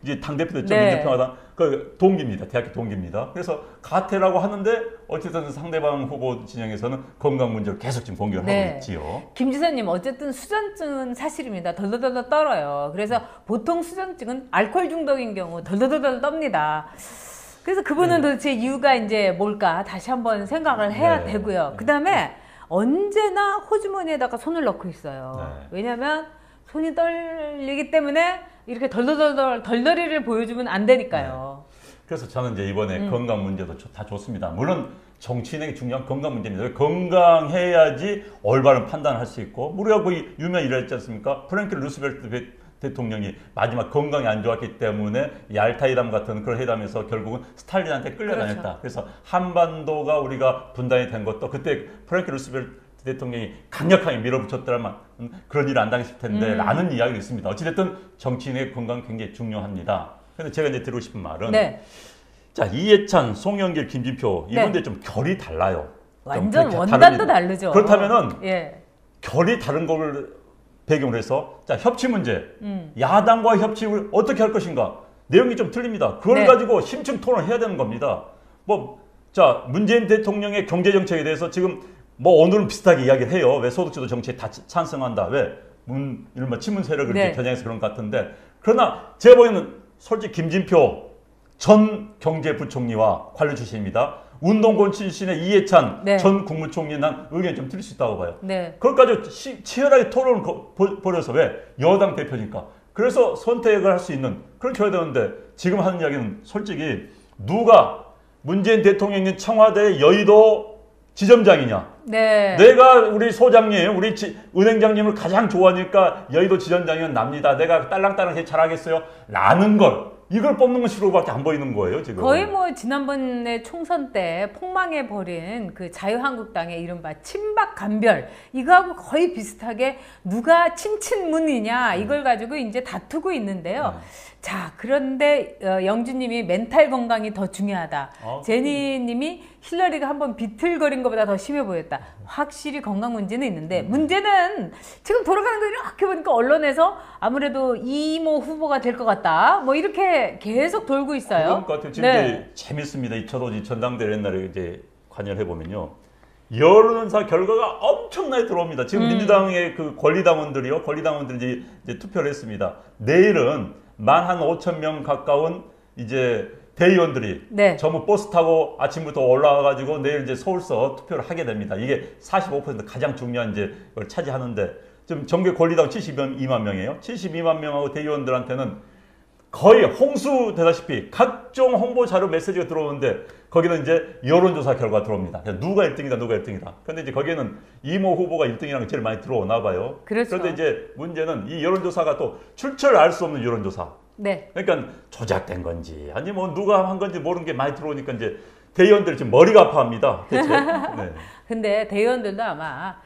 이제 당대표 됐죠. 민주평화당. 그 동기입니다. 대학교 동기입니다. 그래서 가태라고 하는데 어쨌든 상대방 후보 진영에서는 건강 문제를 계속 지금 공격을 하고 있지요. 김 지사님 어쨌든 수전증은 사실입니다. 덜덜덜 떨어요. 그래서 보통 수전증은 알코올 중독인 경우 덜덜덜 떱니다. 그래서 그분은 도대체 이유가 이제 뭘까 다시 한번 생각을 해야 되고요. 그 다음에 언제나 호주머니에다가 손을 넣고 있어요. 왜냐하면 손이 떨리기 때문에 이렇게 덜덜이를 보여주면 안 되니까요. 그래서 저는 이제 이번에 건강 문제도 다 좋습니다. 물론 정치인에게 중요한 건강 문제입니다. 건강해야지 올바른 판단을 할 수 있고, 우리가 그 유명 일했지 않습니까? 프랭클 루스벨트 대통령이 마지막 건강이 안 좋았기 때문에 얄타회담 같은 그런 회담에서 결국은 스탈린한테 끌려다녔다. 그렇죠. 그래서 한반도가 우리가 분단이 된 것도 그때 프랭클 루스벨트 대통령이 강력하게 밀어붙였더라면 그런 일을 안 당했을 텐데 라는 이야기가 있습니다. 어찌됐든 정치인의 건강 굉장히 중요합니다. 그런데 제가 이제 드리고 싶은 말은 자, 이해찬, 송영길, 김진표 이분들 좀 결이 달라요. 완전 원단도 다르죠. 그렇다면은 결이 다른 걸 배경으로 해서 자, 협치 문제, 야당과 협치를 어떻게 할 것인가 내용이 좀 틀립니다. 그걸 가지고 심층 토론해야 되는 겁니다. 자, 문재인 대통령의 경제 정책에 대해서 지금 오늘은 비슷하게 이야기를 해요. 왜 소득주도 정치에 다 찬성한다. 왜 이른바 친문 세력을 겨냥해서 그런 것 같은데, 그러나 제가 보기에는 솔직히 김진표 전 경제부총리와 관련 출신입니다. 운동권 출신의 이해찬 전 국무총리 난 의견이 좀 틀릴 수 있다고 봐요. 그걸 가지고 치열하게 토론을 벌여서 왜 여당 대표니까 그래서 선택을 할 수 있는 그런 줘야 되는데, 지금 하는 이야기는 솔직히 누가 문재인 대통령이 청와대 여의도 지점장이냐? 내가 우리 소장님, 우리 은행장님을 가장 좋아하니까 여의도 지점장이면 납니다. 내가 딸랑딸랑 잘하겠어요? 라는 걸 이걸 뽑는 것으로밖에 안 보이는 거예요, 지금. 거의 지난번에 총선 때 폭망해버린 그 자유한국당의 이른바 친박 간별, 이거하고 거의 비슷하게 누가 친친문이냐, 이걸 가지고 이제 다투고 있는데요. 자, 그런데 영주님이 멘탈 건강이 더 중요하다. 제니님이 힐러리가 한번 비틀거린 것보다 더 심해 보였다. 확실히 건강 문제는 있는데, 문제는 지금 돌아가는 거 이렇게 보니까 언론에서 아무래도 이모 후보가 될 것 같다. 이렇게 계속 돌고 있어요. 그런 것 같아요. 지금 이제 재밌습니다. 저도 이 전당대회 옛날에 이제 관여를 해보면요. 여론조사 결과가 엄청나게 들어옵니다. 지금 민주당의 그 권리당원들이 이제 투표를 했습니다. 내일은 15,000명 가까운 이제 대의원들이 전부 버스 타고 아침부터 올라와가지고 내일 이제 서울서 투표를 하게 됩니다. 이게 45% 가장 중요한 이제 걸 차지하는데, 지금 전국 권리당 72만 명이에요. 72만 명하고 대의원들한테는 거의 홍수 되다시피 각종 홍보 자료 메시지가 들어오는데, 거기는 이제 여론조사 결과 들어옵니다. 누가 1등이다, 누가 1등이다. 그런데 이제 거기에는 이모 후보가 1등이라는 게 제일 많이 들어오나 봐요. 그런데 이제 문제는 이 여론조사가 또 출처를 알 수 없는 여론조사. 그러니까 조작된 건지 아니 누가 한 건지 모르는 게 많이 들어오니까 이제 대의원들 지금 머리가 아파합니다. 대체. 근데 대의원들도 아마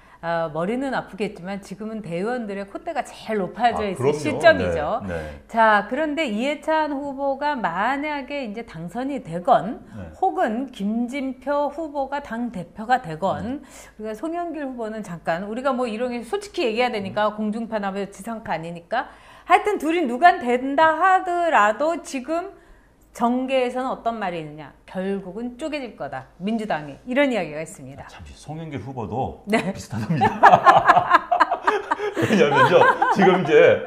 머리는 아프겠지만 지금은 대의원들의 콧대가 제일 높아져 있을 시점이죠. 자, 그런데 이해찬 후보가 만약에 이제 당선이 되건 혹은 김진표 후보가 당 대표가 되건 우리가 송영길 후보는 잠깐 우리가 이런 게 솔직히 얘기해야 되니까 공중파나 지상파 아니니까 하여튼 둘이 누가 된다 하더라도 지금 정계에서는 어떤 말이 있느냐, 결국은 쪼개질 거다, 민주당이, 이런 이야기가 있습니다. 잠시 송영길 후보도 비슷하답니다. 왜냐면요, 지금 이제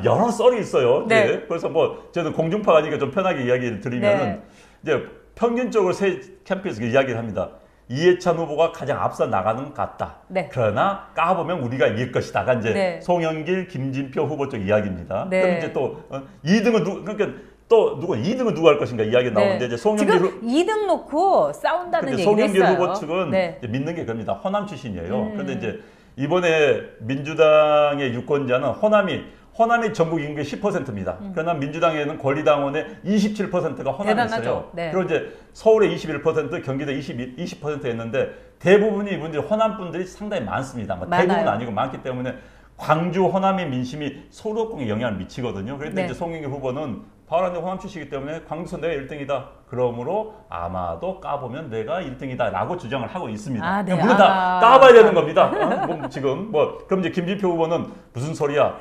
여러 썰이 있어요. 그래서 저는 공중파가 아니니까 좀 편하게 이야기를 드리면은 이제 평균적으로 새 캠프에서 이야기를 합니다. 이해찬 후보가 가장 앞서 나가는 것 같다. 그러나 까보면 우리가 이길 것이다가 이제 송영길, 김진표 후보 쪽 이야기입니다. 그럼 이제 또 2등은 그러니까 또 누가 2등은 누가 할 것인가 이야기 나오는데, 이제 송영길 지금 2등 놓고 싸운다는 얘기를 송영길 했어요. 후보 측은 이제 믿는 게 그럽니다. 호남 출신이에요. 그런데 이제 이번에 민주당의 유권자는 호남이 전국 인구의 10%입니다. 그러나 민주당에는 권리당원의 27%가 호남에 있어요. 그리고 이제 서울의 21%, 경기도 20%였는데 대부분이 이분들이 호남 분들이 상당히 많습니다. 대부분은 아니고 많기 때문에 광주 호남의 민심이 서울에 영향을 미치거든요. 그런데 이제 송영길 후보는 바로 호남 출신이기 때문에 광주에서 내가 1등이다. 그러므로 아마도 까보면 내가 1등이다 라고 주장을 하고 있습니다. 물론 다 까봐야 되는 겁니다. 지금 그럼 이제 김진표 후보는 무슨 소리야?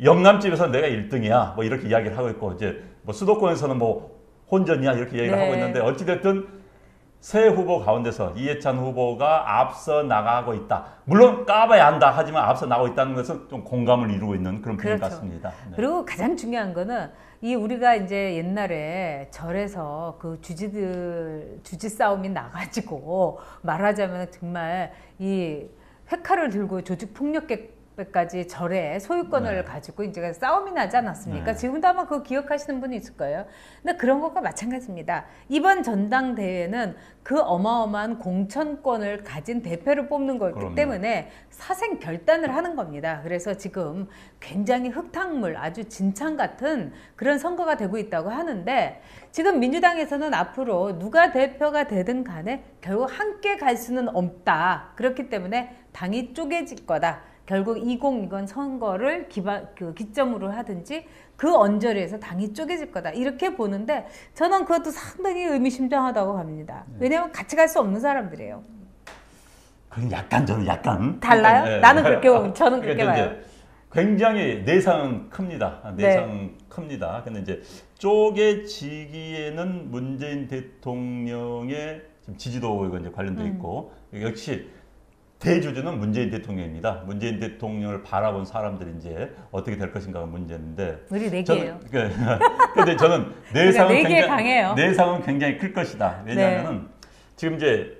영남집에서 내가 1등이야. 이렇게 이야기를 하고 있고, 이제 뭐 수도권에서는 뭐 혼전이야 이렇게 얘기를 네. 하고 있는데 어찌됐든 세 후보 가운데서 이해찬 후보가 앞서 나가고 있다. 물론 까봐야 한다 하지만 앞서 나가고 있다는 것은 좀 공감을 이루고 있는 그런 분인 것 그렇죠. 같습니다. 네. 그리고 가장 중요한 거는 이 우리가 이제 옛날에 절에서 그 주지 싸움이 나가지고 말하자면 정말 이 회칼을 들고 조직 폭력배까지 절에 소유권을 네. 가지고 이제 싸움이 나지 않았습니까? 네. 지금도 아마 그거 기억하시는 분이 있을 거예요. 근데 그런 것과 마찬가지입니다. 이번 전당대회는 그 어마어마한 공천권을 가진 대표를 뽑는 거기 그럼요. 때문에 사생 결단을 하는 겁니다. 그래서 지금 굉장히 흙탕물, 아주 진창 같은 그런 선거가 되고 있다고 하는데 지금 민주당에서는 앞으로 누가 대표가 되든 간에 결국 함께 갈 수는 없다. 그렇기 때문에 당이 쪼개질 거다. 결국 2020 선거를 기점으로 하든지 그 언저리에서 당이 쪼개질 거다. 이렇게 보는데 저는 그것도 상당히 의미심장하다고 봅니다. 왜냐하면 같이 갈 수 없는 사람들이에요. 그건 약간 저는 약간 달라요? 네. 나는 그렇게 보면 저는 그렇게 그러니까 봐요. 이제 굉장히 내상은 큽니다. 내상 큽니다. 근데 이제 쪼개지기에는 문재인 대통령의 지금 지지도가 이제 관련돼 있고 역시 대주주는 문재인 대통령입니다. 문재인 대통령을 바라본 사람들이 이제 어떻게 될 것인가가 문제인데. 우리 네 개예요. 근데 저는 내상은 네 개 강해요. 내상은 굉장히 클 것이다. 왜냐하면은 지금 이제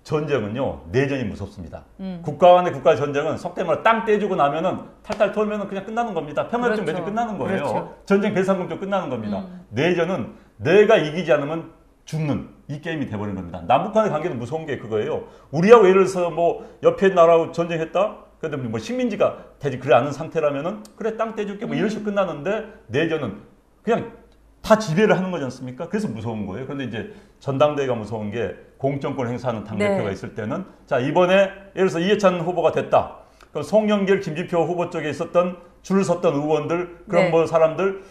전쟁은요 내전이 무섭습니다. 국가 간의 국가 전쟁은 속된 말로 땅 떼주고 나면은 탈탈 털면은 그냥 끝나는 겁니다. 평화협정 그렇죠. 맺으면 끝나는 거예요. 그렇죠. 전쟁 배상금도 끝나는 겁니다. 내전은 내가 이기지 않으면 죽는 이 게임이 돼버린 겁니다. 남북한의 관계는 무서운 게 그거예요. 우리하고 예를 들어서 뭐 옆에 나라하고 전쟁했다. 그런데 뭐 식민지가 되지 그래 않은 상태라면은 그래 땅 떼줄게 뭐 이런 식으로 끝나는데 내전은 그냥 다 지배를 하는 거지 않습니까? 그래서 무서운 거예요. 그런데 이제 전당대회가 무서운 게 공천권 행사하는 당대표가 네. 있을 때는 자 이번에 예를 들어서 이해찬 후보가 됐다. 그럼 송영길, 김진표 후보 쪽에 있었던 줄 섰던 의원들 그런 네. 뭐 사람들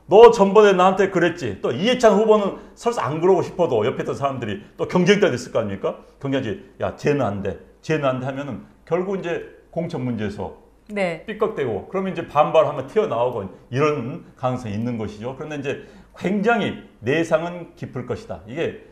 너 전번에 나한테 그랬지. 또 이해찬 후보는 설사 안 그러고 싶어도 옆에 있던 사람들이 또 경쟁자가 됐을 거 아닙니까? 경쟁자지. 야 쟤는 안 돼. 쟤는 안 돼 하면은 결국 이제 공천 문제에서 네. 삐걱대고 그러면 이제 반발하면 튀어나오고 이런 가능성이 있는 것이죠. 그런데 이제 굉장히 내상은 깊을 것이다. 이게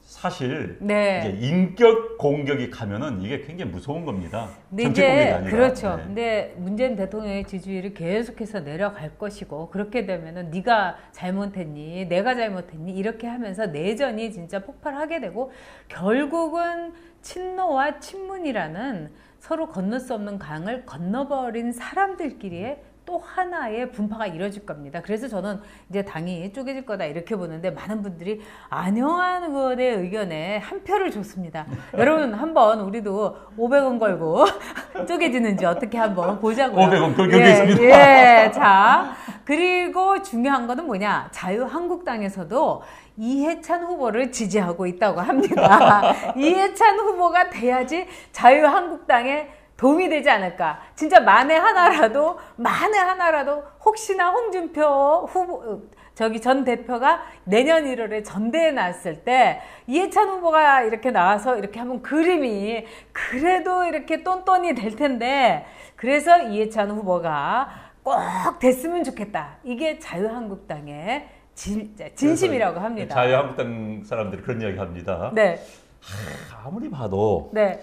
사실 네. 이제 인격 공격이 가면은 이게 굉장히 무서운 겁니다. 근데 정책 공격이 이제 아니라. 그렇죠. 네. 근데 문재인 대통령의 지지율이 계속해서 내려갈 것이고 그렇게 되면은 네가 잘못했니, 내가 잘못했니 이렇게 하면서 내전이 진짜 폭발하게 되고 결국은 친노와 친문이라는 서로 건널 수 없는 강을 건너버린 사람들끼리의 또 하나의 분파가 이뤄질 겁니다. 그래서 저는 이제 당이 쪼개질 거다 이렇게 보는데 많은 분들이 안영환 의원의 의견에 한 표를 줬습니다. 여러분 한번 우리도 500원 걸고 쪼개지는지 어떻게 한번 보자고요. 500원 결정됐습니다. 예, 자 그리고 중요한 거는 뭐냐? 자유한국당에서도 이해찬 후보를 지지하고 있다고 합니다. 이해찬 후보가 돼야지 자유한국당에 도움이 되지 않을까. 진짜 만에 하나라도 혹시나 홍준표 후보 전 대표가 내년 1월에 전대에 나왔을 때 이해찬 후보가 이렇게 나와서 이렇게 하면 그림이 그래도 이렇게 똔똔이 될 텐데 그래서 이해찬 후보가 꼭 됐으면 좋겠다. 이게 자유한국당의 진심이라고 합니다. 자유한국당 사람들이 그런 이야기 합니다. 네. 아무리 봐도 네.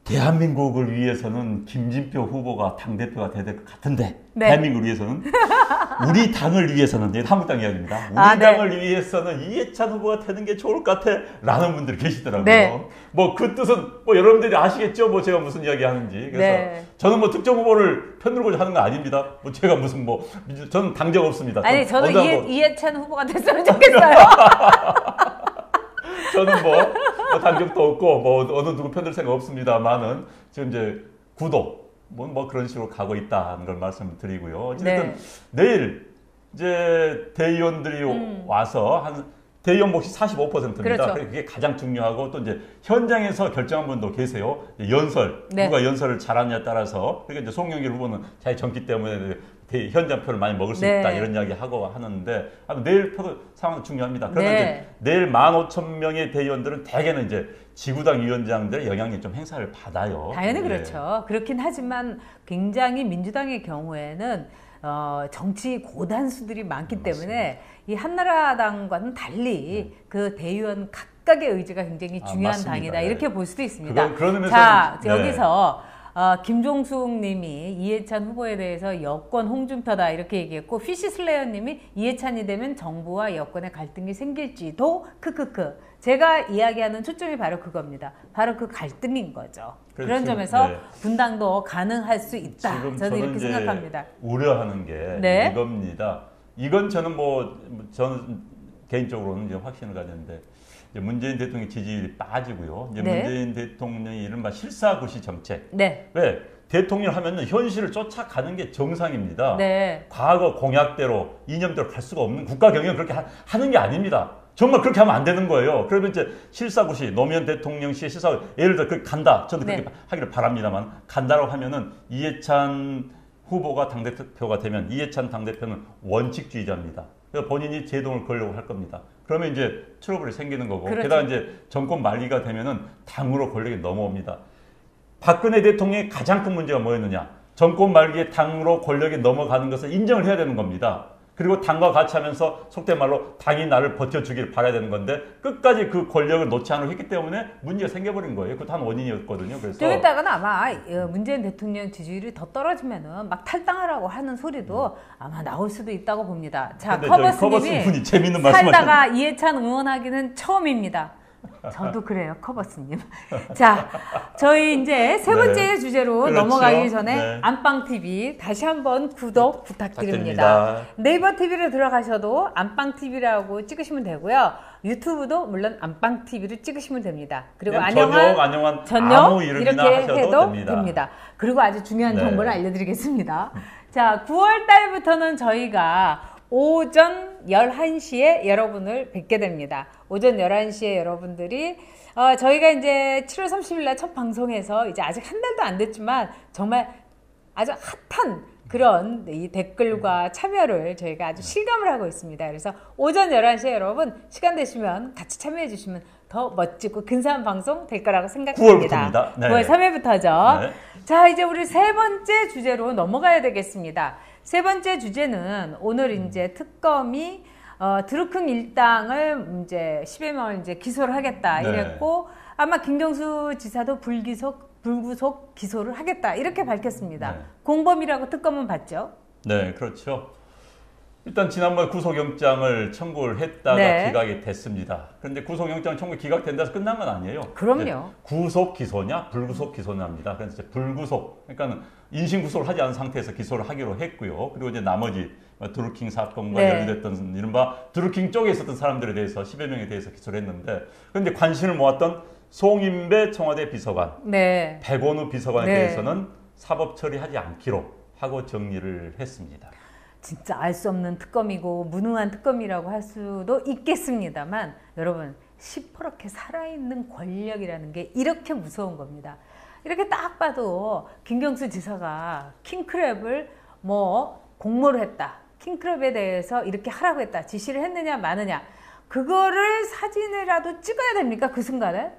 대한민국을 위해서는 김진표 후보가 당대표가 돼야 될 것 같은데 네. 대한민국을 위해서는 우리 당을 위해서는 이제 한국당 이야기입니다. 우리 당을 위해서는 이해찬 후보가 되는 게 좋을 것 같아 라는 분들이 계시더라고요. 네. 뭐 그 뜻은 뭐 여러분들이 아시겠죠? 뭐 제가 무슨 이야기 하는지. 그래서 네. 저는 뭐 특정 후보를 편들고자 하는 거 아닙니다. 뭐 제가 무슨 뭐 저는 당적 없습니다. 아니 저는 어느 뭐 이해찬 후보가 됐으면 좋겠어요. 저는 뭐 당적도 없고 뭐 어느 누구 편들 생각 없습니다만은 지금 이제 구도 뭐 그런 식으로 가고 있다는 걸 말씀드리고요. 어쨌든 내일 이제 대의원들이 와서 한 대의원 몫이 45%입니다. 그렇죠. 그게 가장 중요하고 또 이제 현장에서 결정한 분도 계세요. 연설 네. 누가 연설을 잘하느냐에 따라서 그러니까 이제 송영길 후보는 자기 정기 때문에 현장표를 많이 먹을 수 네. 있다 이런 이야기 하고 하는데 내일 표도 상황도 중요합니다. 그러면 네. 이제 내일 15,000명의 대의원들은 대개는 이제 지구당 위원장들의 영향력 좀 행사를 받아요. 당연히 예. 그렇죠. 그렇긴 하지만 굉장히 민주당의 경우에는 정치 고단수들이 많기 때문에 이 한나라당과는 달리 그 대의원 각각의 의지가 굉장히 중요한 맞습니다. 당이다. 네. 이렇게 볼 수도 있습니다. 그런 의미에서 자, 네. 여기서 김종숙 님이 이해찬 후보에 대해서 여권 홍준표다 이렇게 얘기했고, 피시슬레이어 님이 이해찬이 되면 정부와 여권의 갈등이 생길지도 크크크. 제가 이야기하는 초점이 바로 그겁니다. 바로 그 갈등인 거죠. 그렇죠. 그런 점에서 네. 분당도 가능할 수 있다. 지금 저는 이렇게 이제 생각합니다. 우려하는 게 네. 이겁니다. 이건 저는 개인적으로는 이제 확신을 가졌는데, 이제 문재인 대통령 지지율이 빠지고요. 이제 네. 문재인 대통령이 이른바 실사구시 정책. 네. 왜? 대통령 하면은 현실을 쫓아가는 게 정상입니다. 네. 과거 공약대로 이념대로 갈 수가 없는 국가 경영 그렇게 하는 게 아닙니다. 정말 그렇게 하면 안 되는 거예요. 그러면 이제 실사구시 노무현 대통령 시의 실사구시 예를 들어 그 간다. 저도 그렇게 네. 하기를 바랍니다만 간다라고 하면은 이해찬 후보가 당대표가 되면 이해찬 당대표는 원칙주의자입니다. 그래서 본인이 제동을 걸려고 할 겁니다. 그러면 이제 트러블이 생기는 거고 그렇죠. 게다가 이제 정권 말기가 되면은 당으로 권력이 넘어옵니다. 박근혜 대통령의 가장 큰 문제가 뭐였느냐? 정권 말기에 당으로 권력이 넘어가는 것을 인정을 해야 되는 겁니다. 그리고 당과 같이 하면서 속된 말로 당이 나를 버텨주길 바라야 되는 건데 끝까지 그 권력을 놓지 않으려 했기 때문에 문제가 생겨버린 거예요. 그것도 한 원인이었거든요. 그래서 좀 이따가는 아마 문재인 대통령 지지율이 더 떨어지면은 막 탈당하라고 하는 소리도 아마 나올 수도 있다고 봅니다. 자, 커버스님이 분이 재밌는 말씀하셨는데 살다가 이해찬 응원하기는 처음입니다. 저도 그래요, 커버스님. 자, 저희 이제 세 번째 네. 주제로 그렇죠. 넘어가기 전에 네. 안방TV 다시 한번 구독 부탁드립니다. 네이버 TV로 들어가셔도 안방TV라고 찍으시면 되고요. 유튜브도 물론 안방TV를 찍으시면 됩니다. 그리고 안녕한 아무 이름이나 이렇게 하셔도 해도 됩니다. 그리고 아주 중요한 네. 정보를 알려드리겠습니다. 자, 9월 달부터는 저희가 오전 11시에 여러분을 뵙게 됩니다. 오전 11시에 여러분들이 저희가 이제 7월 30일 날 첫 방송에서 이제 아직 한 달도 안 됐지만 정말 아주 핫한 그런 이 댓글과 참여를 저희가 아주 실감을 하고 있습니다. 그래서 오전 11시에 여러분 시간 되시면 같이 참여해 주시면 더 멋지고 근사한 방송 될 거라고 생각합니다. 9월부터입니다. 네. 9월 3일부터죠. 네. 자, 이제 우리 세 번째 주제로 넘어가야 되겠습니다. 세 번째 주제는 오늘 이제 특검이 드루킹 일당을 이제 10여 명을 이제 기소를 하겠다 이랬고 아마 김경수 지사도 불구속 기소를 하겠다 이렇게 밝혔습니다. 네. 공범이라고 특검은 봤죠? 네, 그렇죠. 일단 지난번 구속영장을 청구를 했다가 네. 기각이 됐습니다. 그런데 구속영장 청구 기각된다 해서 끝난 건 아니에요. 그럼요. 구속 기소냐, 불구속 기소냐입니다. 그래서 이제 불구속, 그러니까 인신 구속을 하지 않은 상태에서 기소를 하기로 했고요. 그리고 이제 나머지 드루킹 사건과 네. 연루됐던 이른바 드루킹 쪽에 있었던 사람들에 대해서 10여 명에 대해서 기소를 했는데, 그런데 관심을 모았던 송인배 청와대 비서관, 네. 백원우 비서관에 네. 대해서는 사법 처리하지 않기로 하고 정리를 했습니다. 진짜 알 수 없는 특검이고 무능한 특검이라고 할 수도 있겠습니다만 여러분 시퍼렇게 살아있는 권력이라는 게 이렇게 무서운 겁니다. 이렇게 딱 봐도 김경수 지사가 킹크랩을 뭐 공모를 했다. 킹크랩에 대해서 이렇게 하라고 했다. 지시를 했느냐 마느냐. 그거를 사진이라도 찍어야 됩니까? 그 순간에?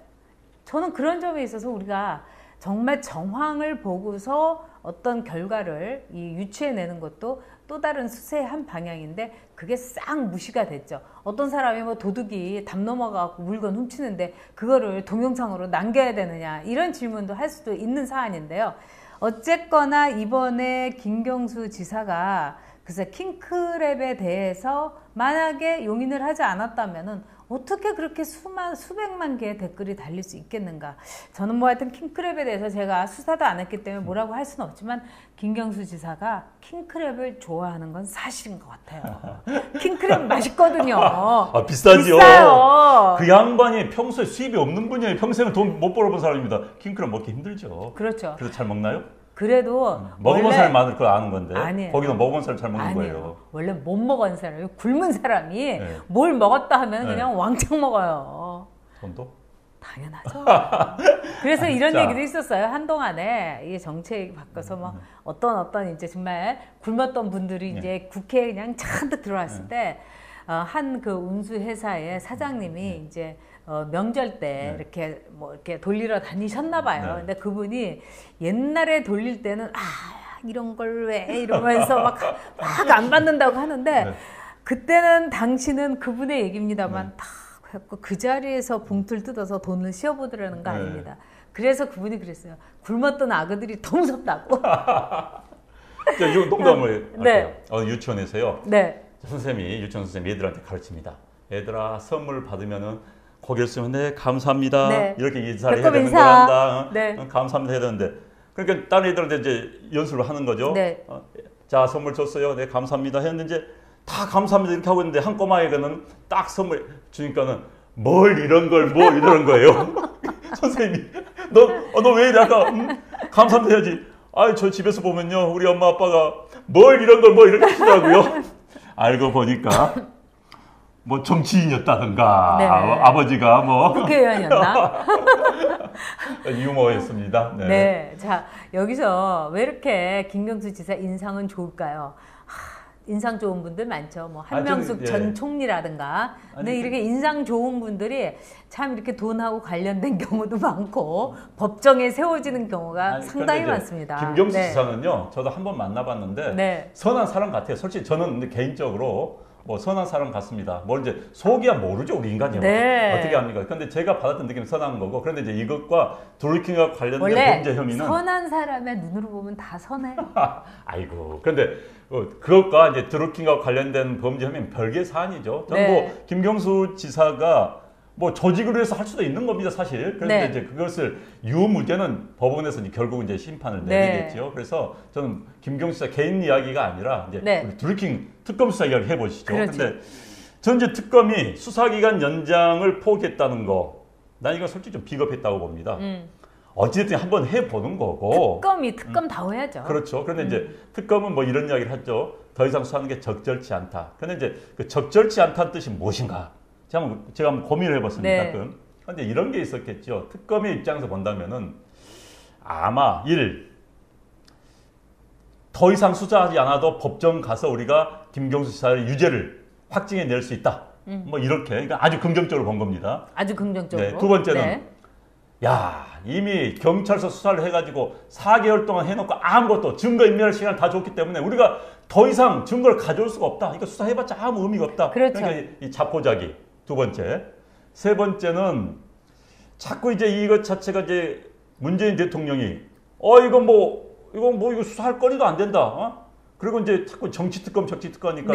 저는 그런 점에 있어서 우리가 정말 정황을 보고서 어떤 결과를 유추해내는 것도 또 다른 수세의 한 방향인데 그게 싹 무시가 됐죠. 어떤 사람이 뭐 도둑이 담 넘어가고 물건 훔치는데 그거를 동영상으로 남겨야 되느냐 이런 질문도 할 수도 있는 사안인데요. 어쨌거나 이번에 김경수 지사가 그래서 킹크랩에 대해서 만약에 용인을 하지 않았다면은 어떻게 그렇게 수백만 개의 댓글이 달릴 수 있겠는가. 저는 뭐 하여튼 킹크랩에 대해서 제가 수사도 안 했기 때문에 뭐라고 할 수는 없지만 김경수 지사가 킹크랩을 좋아하는 건 사실인 것 같아요. 킹크랩 맛있거든요. 아, 비싸지요. 비싸요. 그 양반이 평소에 수입이 없는 분이에요. 평생을 돈 못 벌어본 사람입니다. 킹크랩 먹기 힘들죠. 그렇죠. 그래서 잘 먹나요? 그래도 먹어본 사람이 많을 거 아는 건데 아니에요. 거기서 먹어본 사람이 잘 먹는 아니에요. 거예요. 원래 못 먹은 사람이 굶은 사람이 네. 뭘 먹었다 하면 네. 그냥 왕창 먹어요. 돈도? 당연하죠. 그래서 이런 자. 얘기도 있었어요. 한동안에 이게 정책이 바뀌어서 막 어떤 이제 정말 굶었던 분들이 이제 국회에 그냥 잔뜩 들어왔을 때 한 그 운수 회사의 사장님이 이제 명절 때 이렇게 뭐 이렇게 돌리러 다니셨나 봐요. 근데 그분이 옛날에 돌릴 때는 이런 걸 왜 이러면서 막 안 받는다고 하는데 그때는 당신은 그분의 얘기입니다만 다 그 자리에서 봉투를 뜯어서 돈을 씌워보더라는 거 아닙니다. 그래서 그분이 그랬어요. 굶었던 아그들이 더 무섭다고. 이거 농담을 네. 할게요. 유치원에서요. 네. 유치원 선생님이 애들한테 가르칩니다. 얘들아, 선물 받으면은 고개를 쓰면 네, 감사합니다. 네. 이렇게 인사를 해야 되는 거란다. 네. 감사합니다 해야 되는데. 그러니까 다른 애들한테 이제 연습을 하는 거죠. 네. 자, 선물 줬어요. 네, 감사합니다 했는데 이제 다 감사합니다 이렇게 하고 있는데 한 꼬마애가는 딱 선물 주니까는 뭘 이런 걸 뭐 이러는 거예요. 선생님이 너 왜 이래 아까 감사합니다 해야지. 저 집에서 보면요 우리 엄마 아빠가 뭘 이런 걸 뭐 이렇게 하시더라고요. 알고 보니까 뭐 정치인이었다든가 네. 아버지가 뭐 국회의원이었나? 유머였습니다. 네. 네. 자, 여기서 왜 이렇게 김경수 지사 인상은 좋을까요? 인상 좋은 분들 많죠. 뭐 한명숙 전 총리라든가. 근데 이렇게 인상 좋은 분들이 참 이렇게 돈하고 관련된 경우도 많고 법정에 세워지는 경우가 상당히 많습니다. 김경수 지사는요. 저도 한번 만나봤는데 네. 선한 사람 같아요. 솔직히 저는 근데 개인적으로 뭐 선한 사람 같습니다. 뭐 이제 속이야 모르죠 우리 인간이 네. 어떻게 합니까? 근데 제가 받았던 느낌은 선한 거고 그런데 이제 이것과 드루킹과 관련된 범죄 혐의는 선한 사람의 눈으로 보면 다 선해요. 아이고 그런데 그것과 이제 드루킹과 관련된 범죄 혐의는 별개의 사안이죠. 저는 뭐 김경수 지사가 뭐 조직으로 해서 할 수도 있는 겁니다 사실. 그런데 이제 그것을 유무죄는 법원에서 이제 결국 이제 심판을 내리겠죠. 그래서 저는 김경수 지사 개인 이야기가 아니라 이제 우리 드루킹 특검 수사 이야기 해보시죠. 그런데 전 이제 특검이 수사기간 연장을 포기했다는 거, 난 이거 솔직히 좀 비겁했다고 봅니다. 어찌됐든 한번 해보는 거고. 특검이 특검다워야죠. 그렇죠. 그런데 이제 특검은 뭐 이런 이야기를 하죠. 더 이상 수사하는 게 적절치 않다. 그런데 이제 그 적절치 않다는 뜻이 무엇인가? 제가 한번 고민을 해봤습니다. 그런데 이런 게 있었겠죠. 특검의 입장에서 본다면은 아마 더 이상 수사하지 않아도 법정 가서 우리가 김경수 지사의 유죄를 확증해 낼 수 있다. 뭐 이렇게 그러니까 아주 긍정적으로 본 겁니다. 아주 긍정적으로. 네, 두 번째는 야 이미 경찰서 수사를 해가지고 4개월 동안 해놓고 아무것도 증거인멸 시간을 다 줬기 때문에 우리가 더 이상 증거를 가져올 수가 없다. 이거 수사해봤자 아무 의미가 없다. 그렇죠. 그러니까 이 자포자기. 두 번째. 세 번째는 자꾸 이제 이것 자체가 이제 문재인 대통령이 이거 수사할 거리도 안 된다. 그리고 이제 자꾸 정치특검하니까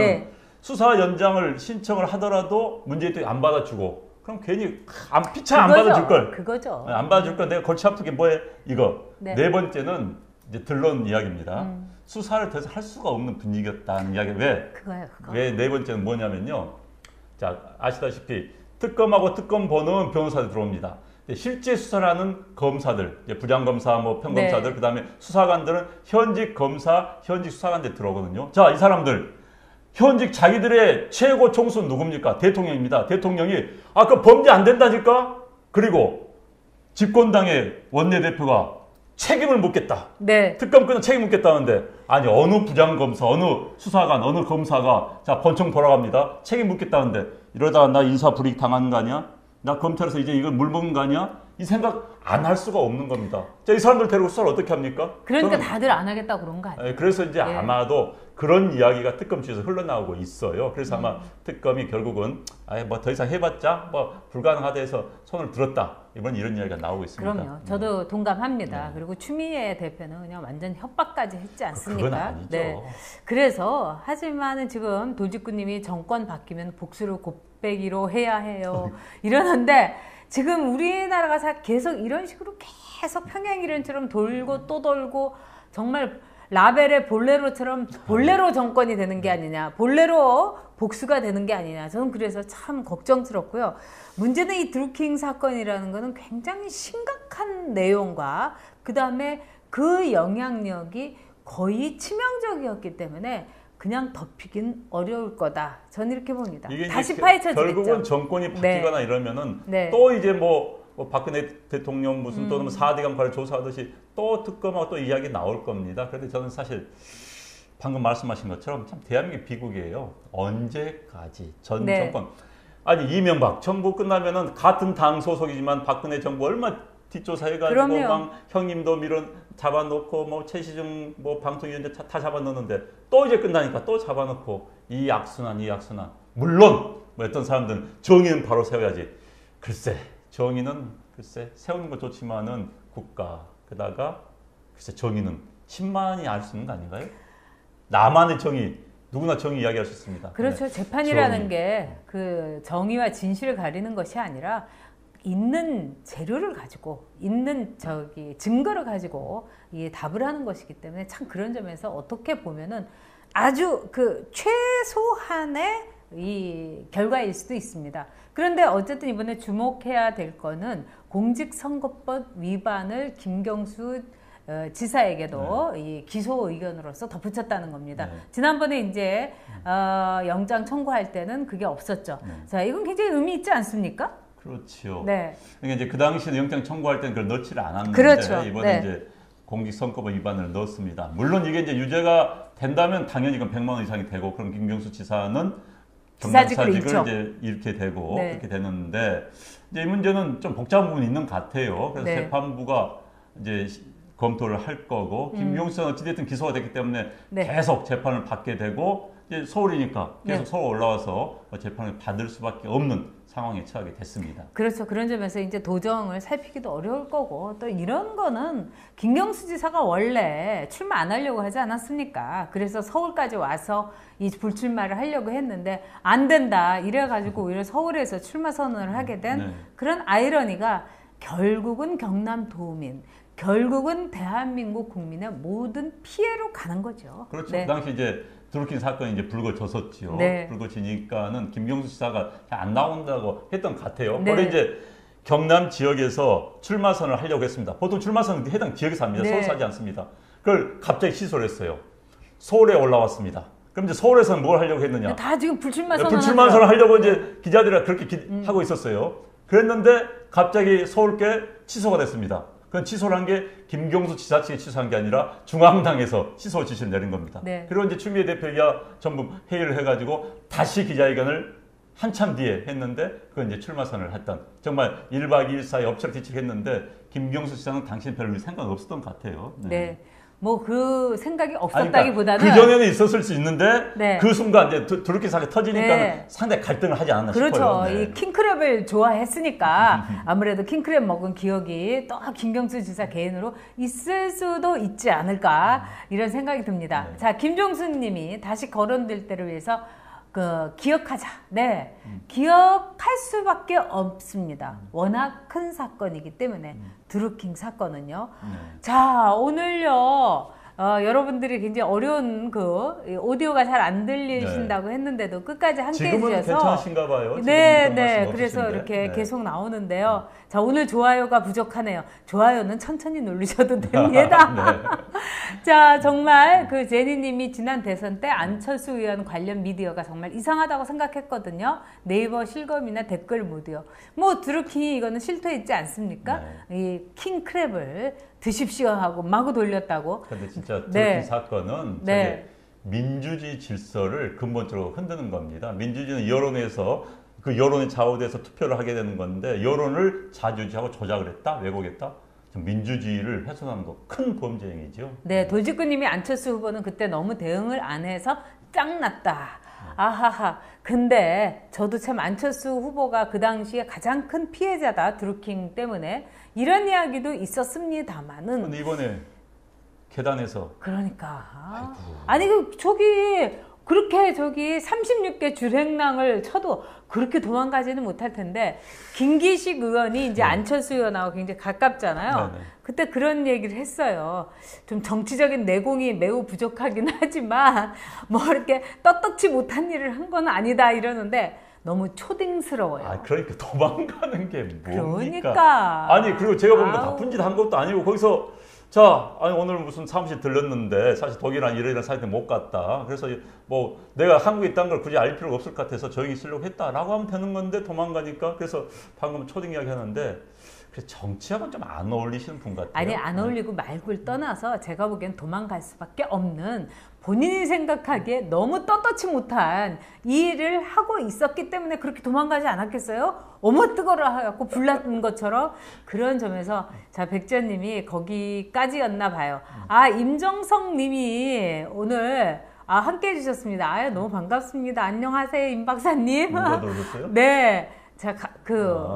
수사 연장을 신청을 하더라도 문재인 대통령이 안 받아주고 그럼 괜히 피차 안 받아줄 걸. 그거죠. 안 받아줄 걸 내가 골치 아프게 뭐해 이거. 네 번째는 이제 들러온 이야기입니다. 수사를 더 이상 할 수가 없는 분위기였다는 이야기. 왜 네 번째는 뭐냐면요. 자 아시다시피 특검하고 특검본은 변호사들 들어옵니다. 실제 수사를 하는 검사들, 부장검사, 뭐 평검사들, 그다음에 수사관들은 현직 검사, 현직 수사관들 들어오거든요. 자, 이 사람들 현직 자기들의 최고 총수는 누굽니까? 대통령입니다. 대통령이 그 범죄 안 된다니까? 그리고 집권당의 원내대표가 책임을 묻겠다. 특검권은 책임 묻겠다는데 아니 어느 부장검사, 어느 수사관, 어느 검사가 자 번청 돌아갑니다. 책임 묻겠다는데 이러다가 나 인사불이익 당하는 거 아니야? 나 검찰에서 이제 이걸 물먹는 거 아니야? 이 생각 안 할 수가 없는 겁니다. 자, 이 사람들 데리고 수사를 어떻게 합니까? 그러니까 다들 안 하겠다고 그런 거 아니에요? 그래서 이제 아마도 그런 이야기가 특검 측에서 흘러나오고 있어요. 그래서 아마 특검이 결국은 뭐 더 이상 해봤자 뭐 불가능하다 해서 손을 들었다. 이번 이런 이야기가 나오고 있습니다. 그럼요. 저도 동감합니다. 그리고 추미애 대표는 그냥 완전 협박까지 했지 않습니까? 그건 아니죠. 그래서 하지만은 지금 돌직구님이 정권 바뀌면 복수를 곱빼기로 해야 해요. 이러는데 지금 우리나라가 계속 이런 식으로 계속 평행 이론처럼 돌고 또 돌고 정말 라벨의 볼레로처럼 볼레로 정권이 되는 게 아니냐, 볼레로 복수가 되는 게 아니냐, 저는 그래서 참 걱정스럽고요. 문제는 이 드루킹 사건이라는 거는 굉장히 심각한 내용과 그 다음에 그 영향력이 거의 치명적이었기 때문에 그냥 덮이긴 어려울 거다. 저는 이렇게 봅니다. 이게 다시 파헤쳐지겠죠. 결국은 정권이 바뀌거나 이러면은 또 이제 뭐 박근혜 대통령 무슨 또는 4대강 관련 조사하듯이 또 특검하고 또 이야기 나올 겁니다. 그런데 저는 사실 방금 말씀하신 것처럼 참 대한민국이 비극이에요. 언제까지 전 네. 정권 아니 이명박 정부 끝나면은 같은 당 소속이지만 박근혜 정부 얼마 뒷조사해가지고 그럼요. 막 형님도 잡아놓고 뭐 최시중 뭐 방통위원장 다 잡아놓는데 또 이제 끝나니까 또 잡아놓고 이 악순환 물론 뭐 어떤 사람들은 정의는 바로 세워야지. 글쎄 정의는 세우는 것 좋지만은 국가 게다가 글쎄 정의는 10만이 알 수 있는 거 아닌가요? 나만의 정의 누구나 정의 이야기할 수 있습니다. 그렇죠. 네. 재판이라는 게 그 정의와 진실을 가리는 것이 아니라 있는 재료를 가지고 있는 증거를 가지고 이 답을 하는 것이기 때문에 참 그런 점에서 어떻게 보면은 아주 그 최소한의 이 결과일 수도 있습니다. 그런데 어쨌든 이번에 주목해야 될 거는 공직선거법 위반을 김경수 지사에게도 이 기소 의견으로서 덧붙였다는 겁니다. 네. 지난번에 이제 영장 청구할 때는 그게 없었죠. 네. 자, 이건 굉장히 의미 있지 않습니까? 그렇죠. 네. 그러니까 이제 그 당시에 영장 청구할 때는 그걸 넣지를 않았는데 그렇죠. 이번에 네. 이제 공직선거법 위반을 넣었습니다. 물론 이게 이제 유죄가 된다면 당연히 이건 100만 원 이상이 되고 그럼 김경수 지사는 경남사직을 이제 잃게 되고 네. 그렇게 되는데 이제 이 문제는 좀 복잡한 부분이 있는 것 같아요. 그래서 네. 재판부가 이제 검토를 할 거고 김경수는 어찌됐든 기소가 됐기 때문에 네. 계속 재판을 받게 되고 이제 서울이니까 계속 네. 서울 올라와서 재판을 받을 수밖에 없는 상황에 처하게 됐습니다. 그렇죠. 그런 점에서 이제 도정을 살피기도 어려울 거고 또 이런 거는 김경수 지사가 원래 출마 안 하려고 하지 않았습니까? 그래서 서울까지 와서 이 불출마를 하려고 했는데 안 된다 이래가지고 오히려 서울에서 출마 선언을 하게 된 네. 그런 아이러니가 결국은 경남도민 결국은 대한민국 국민의 모든 피해로 가는 거죠. 그렇죠. 네. 그 당시 이제 드루킹 사건이 이제 불거졌었죠. 네. 불거지니까는 김경수 지사가 안 나온다고 했던 것 같아요. 네. 원래 이제 경남 지역에서 출마 선언을 하려고 했습니다. 보통 출마 선언은 해당 지역에서 합니다. 네. 서울서 하지 않습니다. 그걸 갑자기 취소를 했어요. 서울에 올라왔습니다. 그럼 이제 서울에서는 뭘 하려고 했느냐? 다 지금 불출마 선언 불출마 선언 하려고 이제 기자들이랑 그렇게 하고 있었어요. 그랬는데 갑자기 서울께 취소가 됐습니다. 그건 취소를 한 게 김경수 지사 측이 취소한 게 아니라 중앙당에서 취소 지시를 내린 겁니다. 네. 그리고 이제 추미애 대표가 전부 회의를 해가지고 다시 기자회견을 한참 뒤에 했는데 그건 이제 출마 선언을 했던 정말 1박 2일 사이 엎치락뒤치락했는데 김경수 지사는 당신 별로 생각 없었던 것 같아요. 네. 뭐 그 생각이 아니, 없었다기보다는 그러니까 그 전에는 있었을 수 있는데 네. 그 순간 이제 드루킹 사건이 터지니까 네. 상당히 갈등을 하지 않았나 그렇죠. 싶어요. 네. 이 킹크랩을 좋아했으니까 아무래도 킹크랩 먹은 기억이 또 김경수 지사 개인으로 있을 수도 있지 않을까 이런 생각이 듭니다. 네. 자, 김종수님이 다시 거론될 때를 위해서 그 기억하자. 네, 기억할 수밖에 없습니다. 워낙 큰 사건이기 때문에 드루킹 사건은요. 네. 자, 오늘요. 여러분들이 굉장히 어려운 그 오디오가 잘 안 들리신다고 했는데도 끝까지 함께 지금은 해주셔서 괜찮으신가 봐요. 네, 지금은 네. 말씀 그래서 없으신데. 이렇게 네. 계속 나오는데요. 자, 오늘 좋아요가 부족하네요. 좋아요는 천천히 누르셔도 됩니다. 네. 자, 정말 그 제니님이 지난 대선 때 안철수 의원 관련 미디어가 정말 이상하다고 생각했거든요. 네이버 실검이나 댓글 모두요. 뭐 드루킹이 이거는 실토했지 않습니까? 이 킹크랩을 드십시오 하고 마구 돌렸다고. 근데 진짜 드루킹 네. 사건은 네. 저게 민주주의 질서를 근본적으로 흔드는 겁니다. 민주주의는 여론에서 그 여론에 좌우돼서 투표를 하게 되는 건데 여론을 좌지우지하고 조작을 했다, 왜곡했다. 민주주의를 훼손하는 거 큰 범죄 행위죠. 네, 도지구님이 안철수 후보는 그때 너무 대응을 안 해서 짱났다. 아하하. 근데 저도 참 안철수 후보가 그 당시에 가장 큰 피해자다. 드루킹 때문에. 이런 이야기도 있었습니다만은. 근데 이번에 계단에서 그러니까. 아니, 그렇게 36개 줄행랑을 쳐도 그렇게 도망가지는 못할 텐데, 김기식 의원이 이제 안철수 의원하고 굉장히 가깝잖아요. 네네. 그때 그런 얘기를 했어요. 좀 정치적인 내공이 매우 부족하긴 하지만, 뭐 이렇게 떳떳지 못한 일을 한 건 아니다 이러는데, 너무 초딩스러워요. 아, 그러니까 도망가는 게 뭡니까? 그러니까. 아니, 그리고 제가 보면 아우. 나쁜 짓 한 것도 아니고 거기서 자, 아니 오늘 무슨 사무실 들렀는데 사실 독일이랑 이런 사이트 못 갔다. 그래서 뭐 내가 한국에 있다는 걸 굳이 알 필요가 없을 것 같아서 조용히 있으려고 했다라고 하면 되는 건데 도망가니까 그래서 방금 초딩 이야기 하는데 정치하고는 좀 안 어울리시는 분 같아요. 아니, 안 어울리고 말고를 떠나서 제가 보기엔 도망갈 수밖에 없는 본인이 생각하기에 너무 떳떳지 못한 이 일을 하고 있었기 때문에 그렇게 도망가지 않았겠어요? 어머 뜨거라 해갖고 불났던 것처럼 그런 점에서 자 백지연님이 거기까지였나 봐요. 아 임정성 님이 오늘 함께 해주셨습니다. 아유 너무 반갑습니다. 안녕하세요 임 박사님. 네. 자,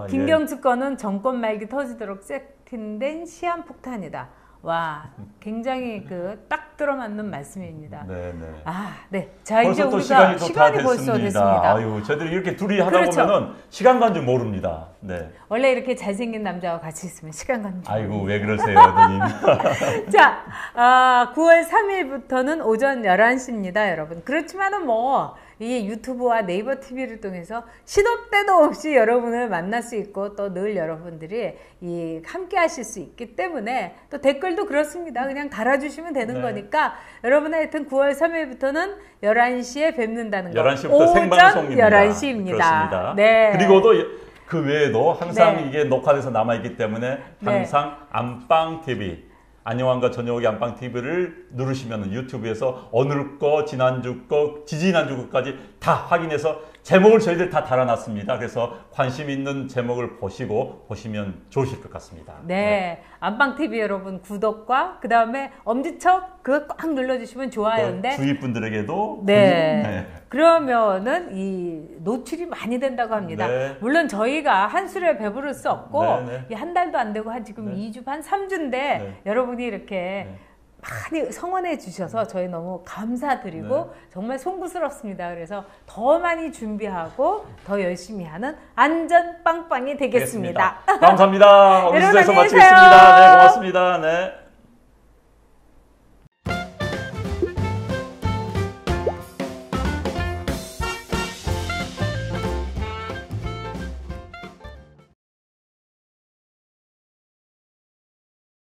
김경수 거는 정권 말기 터지도록 세팅된 시한폭탄이다. 와, 굉장히 딱 들어맞는 말씀입니다. 네네. 네. 자, 이제 벌써 우리가 시간이 벌써 됐습니다. 아유, 저희들이 이렇게 둘이 하다 보면은 시간 간 줄 모릅니다. 네. 원래 이렇게 잘생긴 남자와 같이 있으면 시간 가는 줄. 아이고, 왜 그러세요, 누님. 자, 9월 3일부터는 오전 11시입니다, 여러분. 그렇지만은 이 유튜브와 네이버 TV를 통해서 시도 때도 없이 여러분을 만날 수 있고 또 늘 여러분들이 함께 하실 수 있기 때문에 또 댓글도 그렇습니다. 그냥 달아주시면 되는 거니까 여러분 하여튼 9월 3일부터는 11시에 뵙는다는 거. 11시부터 생방송입니다. 11시입니다. 그렇습니다. 네. 그리고도 그 외에도 항상 이게 녹화돼서 남아있기 때문에 항상 안방TV 안녕한가 저녁의 안방TV를 누르시면 유튜브에서 오늘 거, 지난주 거, 지지난주 거까지 다 확인해서 제목을 저희들 다 달아놨습니다. 그래서 관심 있는 제목을 보시면 좋으실 것 같습니다. 네. 안방TV 여러분 구독과 그 다음에 엄지척 그거 꽉 눌러주시면 좋아요인데 주위 분들에게도 네. 그러면은 이 노출이 많이 된다고 합니다. 네. 물론 저희가 한 술에 배부를 수 없고 네. 한 달도 안 되고 한 지금 2주 반 3주인데 여러분이 이렇게 많이 성원해 주셔서 저희 너무 감사드리고 정말 송구스럽습니다. 그래서 더 많이 준비하고 더 열심히 하는 안전 빵빵이 되겠습니다. 감사합니다. 오늘 순서에서 마치겠습니다. 네, 고맙습니다. 네.